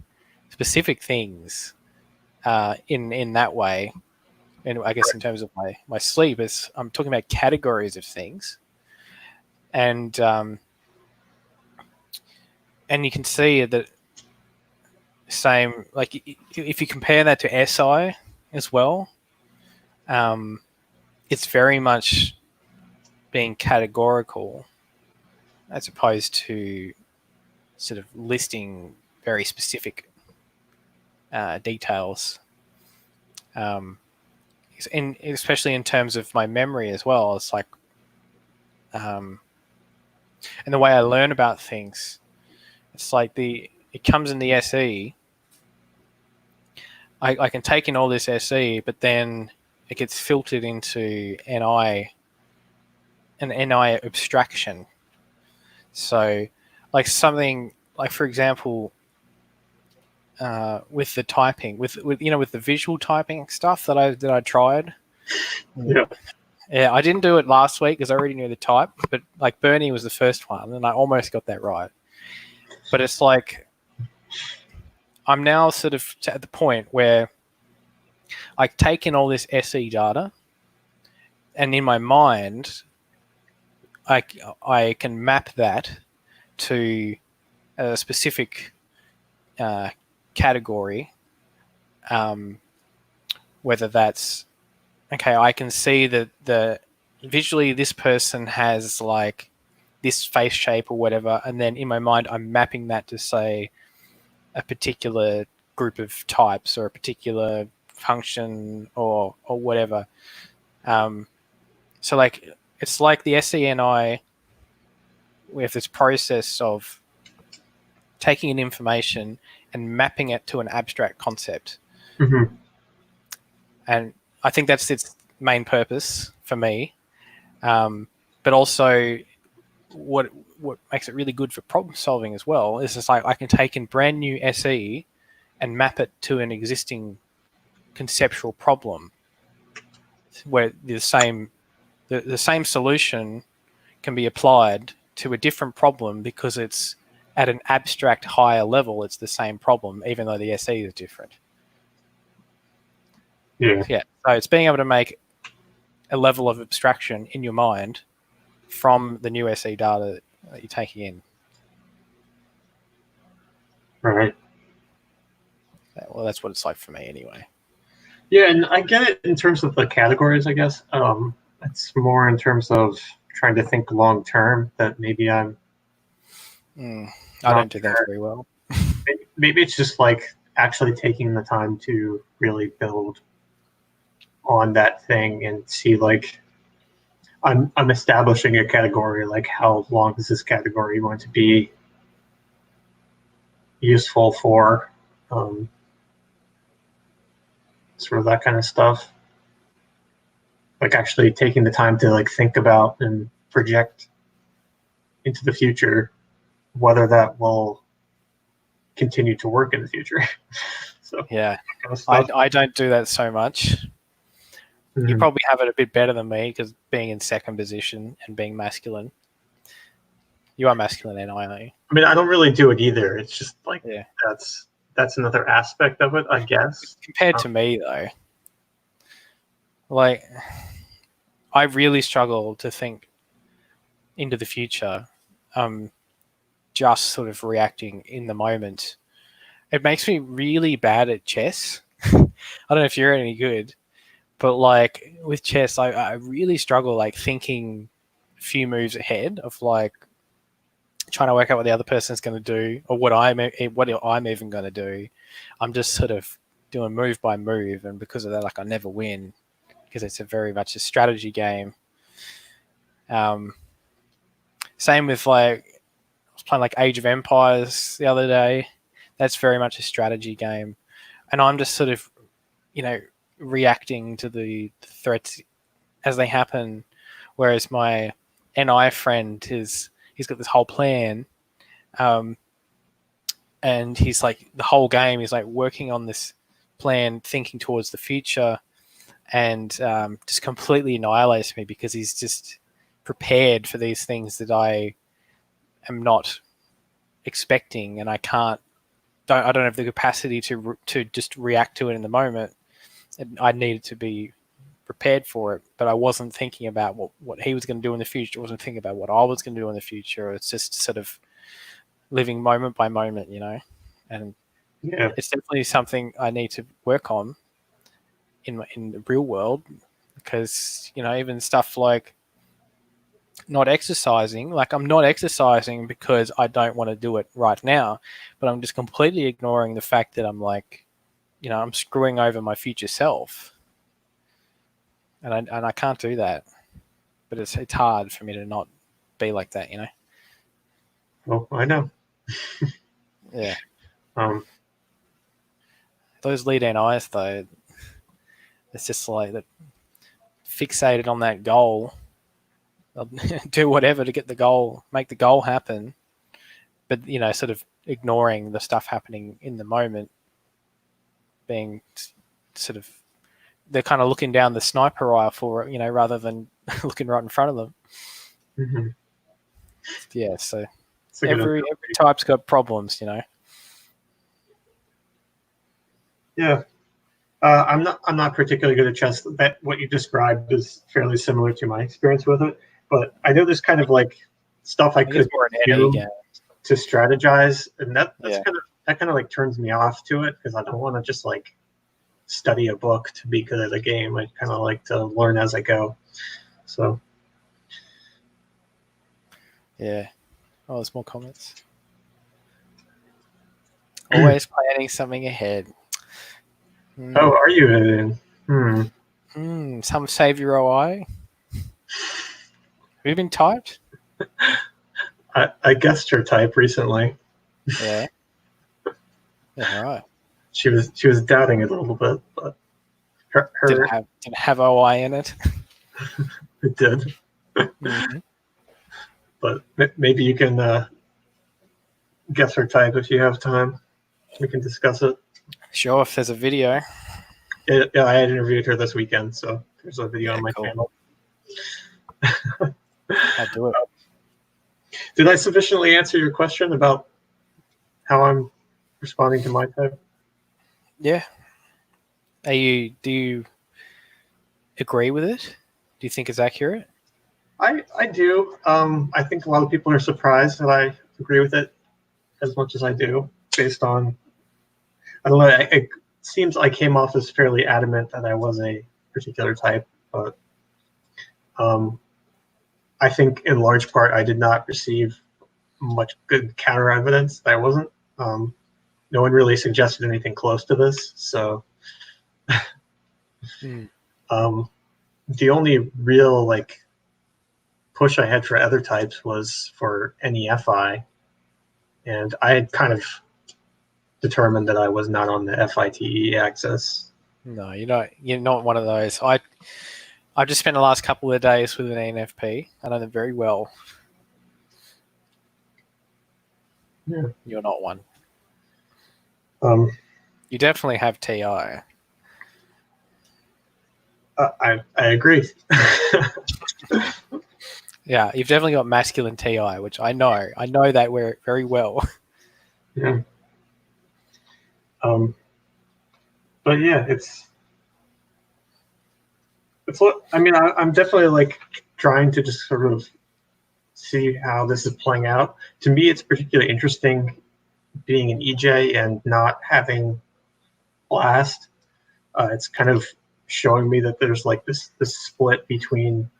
things in that way. And I guess in terms of my sleep, I'm talking about categories of things, and you can see that same like if you compare that to SI as well, it's very much being categorical as opposed to sort of listing very specific details. Especially in terms of my memory as well, it's like, and the way I learn about things, it's like it comes in the SE. I can take in all this SE, but then it gets filtered into an NI abstraction. So, like something like, for example, with the typing, with the visual typing stuff that I tried. Yeah. Yeah, I didn't do it last week because I already knew the type, but like Bernie was the first one, and I almost got that right. But it's like I'm now sort of at the point where I take in all this SE data, and in my mind, I can map that to a specific category, whether that's okay. I can see that visually this person has like this face shape or whatever, and then in my mind I'm mapping that to say a particular group of types or a particular function or whatever. So like it's like the SENI with this process of taking in information and mapping it to an abstract concept. Mm-hmm. And I think that's its main purpose for me. But also what makes it really good for problem solving as well is it's like I can take in brand new SE and map it to an existing conceptual problem where the same solution can be applied to a different problem because it's at an abstract higher level. It's the same problem, even though the SE is different. Yeah. So it's being able to make a level of abstraction in your mind from the new SE data that you're taking in. Right. Well, that's what it's like for me anyway. Yeah, and I get it in terms of the categories, I guess. It's more in terms of trying to think long term that maybe I'm. I don't do that very well. Maybe it's just like actually taking the time to really build on that thing and see like I'm establishing a category, like how long is this category going to be useful for, sort of that kind of stuff. Like actually taking the time to like think about and project into the future whether that will continue to work in the future. So yeah, kind of stuff. I don't do that so much. You probably have it a bit better than me because being in second position and being masculine. You are masculine and I. I mean, I don't really do it either. It's just like Yeah. that's another aspect of it, I guess. Compared to me though, like I really struggle to think into the future. Just sort of reacting in the moment. It makes me really bad at chess. I don't know if you're any good, but like with chess, I really struggle like thinking a few moves ahead of like trying to work out what the other person's going to do or what I'm even going to do. I'm just sort of doing move by move, and because of that, like I never win because it's a very much a strategy game. Same with like I was playing like Age of Empires the other day. That's very much a strategy game, and I'm just sort of, reacting to the threats as they happen. Whereas my NI friend he's got this whole plan, and he's like the whole game he's like working on this plan, thinking towards the future, and just completely annihilates me because he's just prepared for these things that I am not expecting, and I don't have the capacity to just react to it in the moment. And I needed to be prepared for it, but I wasn't thinking about what he was going to do in the future. I wasn't thinking about what I was going to do in the future. It's just sort of living moment by moment, and it's definitely something I need to work on in the real world, because even stuff like not exercising, like I'm not exercising because I don't want to do it right now, but I'm just completely ignoring the fact that I'm like, I'm screwing over my future self, and I can't do that. But it's hard for me to not be like that, Well, I know. Yeah. Those lead NIs though, it's just like that, fixated on that goal. They'll do whatever to get the goal, make the goal happen, but sort of ignoring the stuff happening in the moment, being sort of, they're kind of looking down the sniper rifle, rather than looking right in front of them. Mm-hmm. Yeah, so every type's got problems, Yeah. I'm not particularly good at chess. That what you described is fairly similar to my experience with it, but I know there's kind of like stuff I could do to strategize, and that kind of like turns me off to it, because I don't want to just like study a book to be good at a game. I kind of like to learn as I go. So yeah. Oh, there's more comments. Always planning something ahead. Oh, are you? Some save your OI. Have you been typed? I guessed her type recently. Yeah. Yeah, right. She was doubting it a little bit, but Did her it have OI in it? it did. Mm-hmm. But maybe you can guess her type if you have time. We can discuss it. Sure, if there's a video. Yeah, I had interviewed her this weekend, so there's a video on my Cool. channel. I'll do it. Did I sufficiently answer your question about how I'm responding to my type? Yeah. Do you agree with it? Do you think it's accurate? I do. I think a lot of people are surprised that I agree with it as much as I do, based on, I don't know, it seems I came off as fairly adamant that I was a particular type, but I think in large part I did not receive much good counter evidence that I wasn't. No one really suggested anything close to this, so the only real like push I had for other types was for NEFI, and I had kind of determined that I was not on the FITE axis. No, you're not one of those. I just spent the last couple of days with an ENFP. I know them very well. Yeah. You're not one. Um, You definitely have TI. I agree. Yeah, you've definitely got masculine TI, which I know. I know that very well. Yeah. But yeah, it's what I mean. I'm definitely like trying to just sort of see how this is playing out. To me, it's particularly interesting being an EJ and not having blast. It's kind of showing me that there's like this split between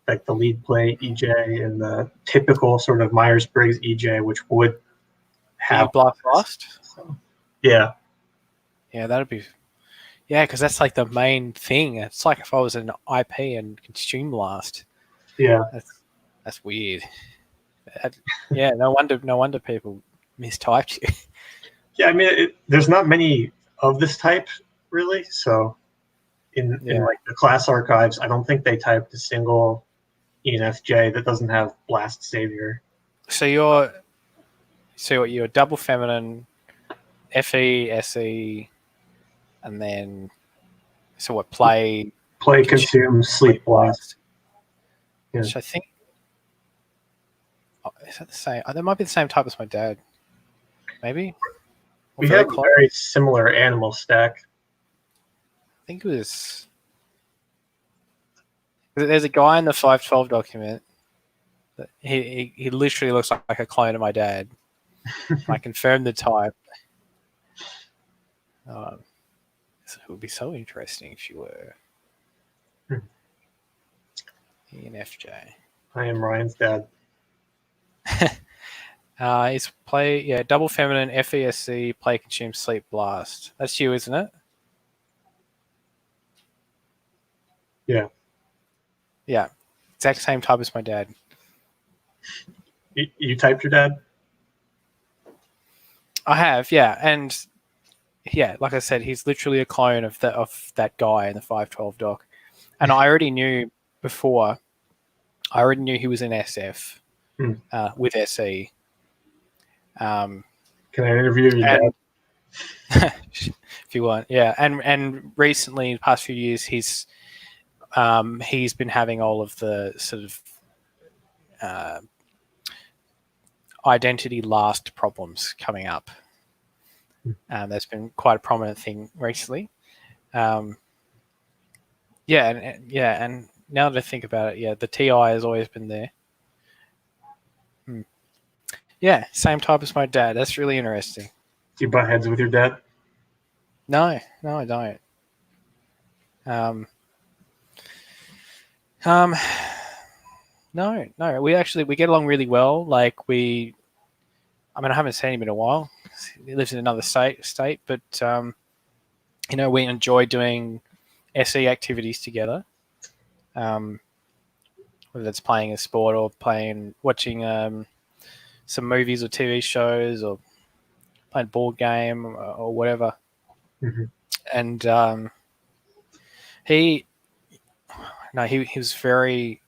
like the lead play EJ and the typical sort of Myers-Briggs EJ, which would have you blast fast? So, yeah. Yeah, that'd be. Yeah, because that's like the main thing. It's like if I was an IP and consume blast. Yeah. That's weird. Yeah, no wonder people mistyped you. Yeah, I mean, there's not many of this type really. So in like the class archives, I don't think they typed a single ENFJ that doesn't have blast savior. So you're double feminine, FE, SE, and then so what play, consume, sleep, blast. Yeah. Which I think is that the same? That might be the same type as my dad. Maybe. We have a very similar animal stack. I think it was. There's a guy in the 512 document. That he literally looks like a clone of my dad. I confirmed the type. So it would be so interesting if you were ENFJ. I am Ryan's dad. He's double feminine, FESC, play, consume, sleep, blast. That's you, isn't it? Yeah. Yeah. Exact same type as my dad. You typed your dad? I have, yeah. And yeah, like I said, he's literally a clone of that guy in the 512 doc. And I already knew before, he was in SF with SE. Can I interview your dad? If you want, yeah. And recently, in the past few years, he's been having all of the sort of identity last problems coming up. That's been quite a prominent thing recently. And now that I think about it, yeah, the TI has always been there. Yeah, same type as my dad. That's really interesting. Do you butt heads with your dad? No, I don't. No. We get along really well. Like I haven't seen him in a while. He lives in another state, but we enjoy doing SE activities together. Whether that's playing a sport or watching some movies or TV shows or playing board game or whatever. Mm-hmm. And he was very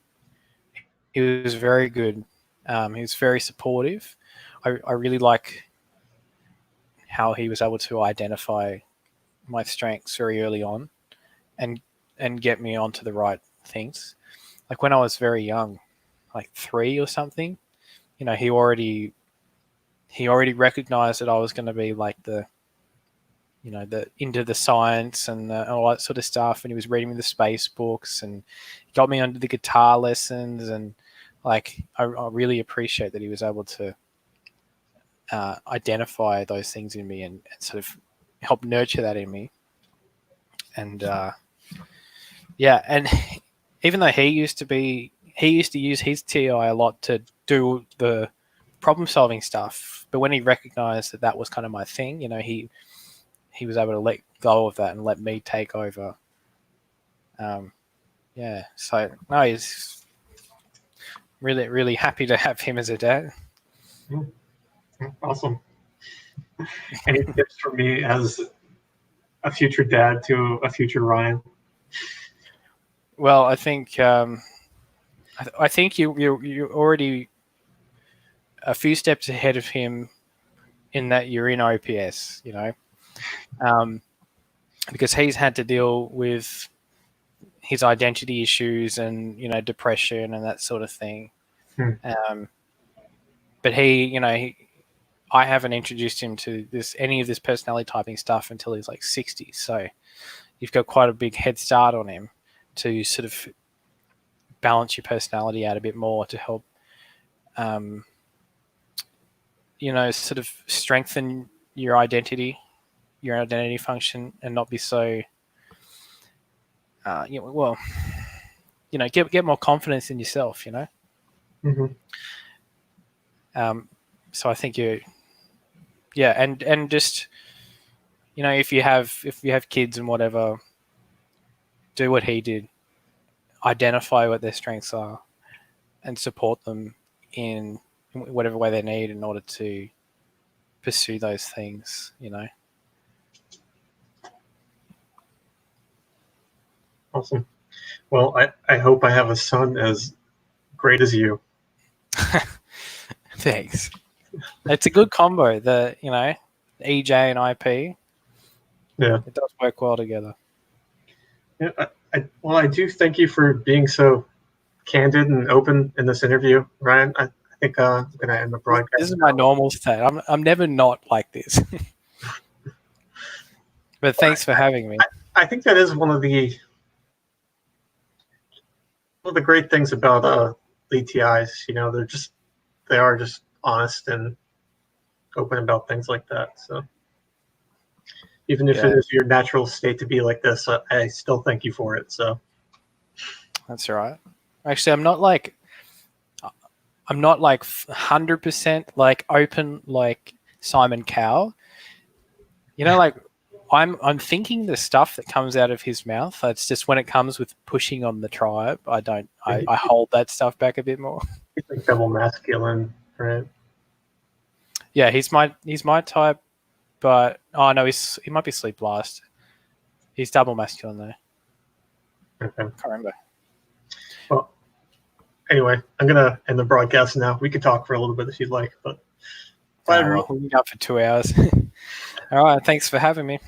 good. He was very supportive. I really like how he was able to identify my strengths very early on and get me onto the right things. Like when I was very young, like 3 or something, he already recognized that I was going to be like the into the science and all that sort of stuff. And he was reading me the space books and got me onto the guitar lessons. And like, I really appreciate that he was able to identify those things in me and sort of help nurture that in me. And and even though he used to use his TI a lot to do the problem solving stuff, but when he recognized that was kind of my thing, he was able to let go of that and let me take over. So no, he's really, really happy to have him as a dad. Awesome. Any tips for me as a future dad to a future Ryan? Well, I think I think you're already a few steps ahead of him in that you're in OPS, because he's had to deal with his identity issues and depression and that sort of thing. But I haven't introduced him to any of this personality typing stuff until he's like 60. So you've got quite a big head start on him to sort of balance your personality out a bit more to help, sort of strengthen your identity function and not be so, get more confidence in yourself, Mm-hmm. So I think and just, if you have kids and whatever, do what he did, identify what their strengths are and support them in whatever way they need in order to pursue those things, Awesome. Well, I hope I have a son as great as you. Thanks. It's a good combo, the EJ and IP. Yeah, it does work well together. Yeah, I do thank you for being so candid and open in this interview, Ryan. I think I'm gonna end the broadcast. This is my normal state. I'm never not like this. But thanks for having me. I think that is one of the great things about lead TIs. They are just honest and open about things like that. So even if it is your natural state to be like this, I still thank you for it. So that's all right. Actually, I'm not like 100% like open like Simon Cowell. Like I'm thinking the stuff that comes out of his mouth. It's just when it comes with pushing on the tribe, I hold that stuff back a bit more. He's like double masculine, right? Yeah, he's my type, but no, he might be sleep blast. He's double masculine though. Okay. Can't remember. Well, anyway, I'm gonna end the broadcast now. We could talk for a little bit if you'd like, but bye, everyone. We'll be up for 2 hours. All right, thanks for having me.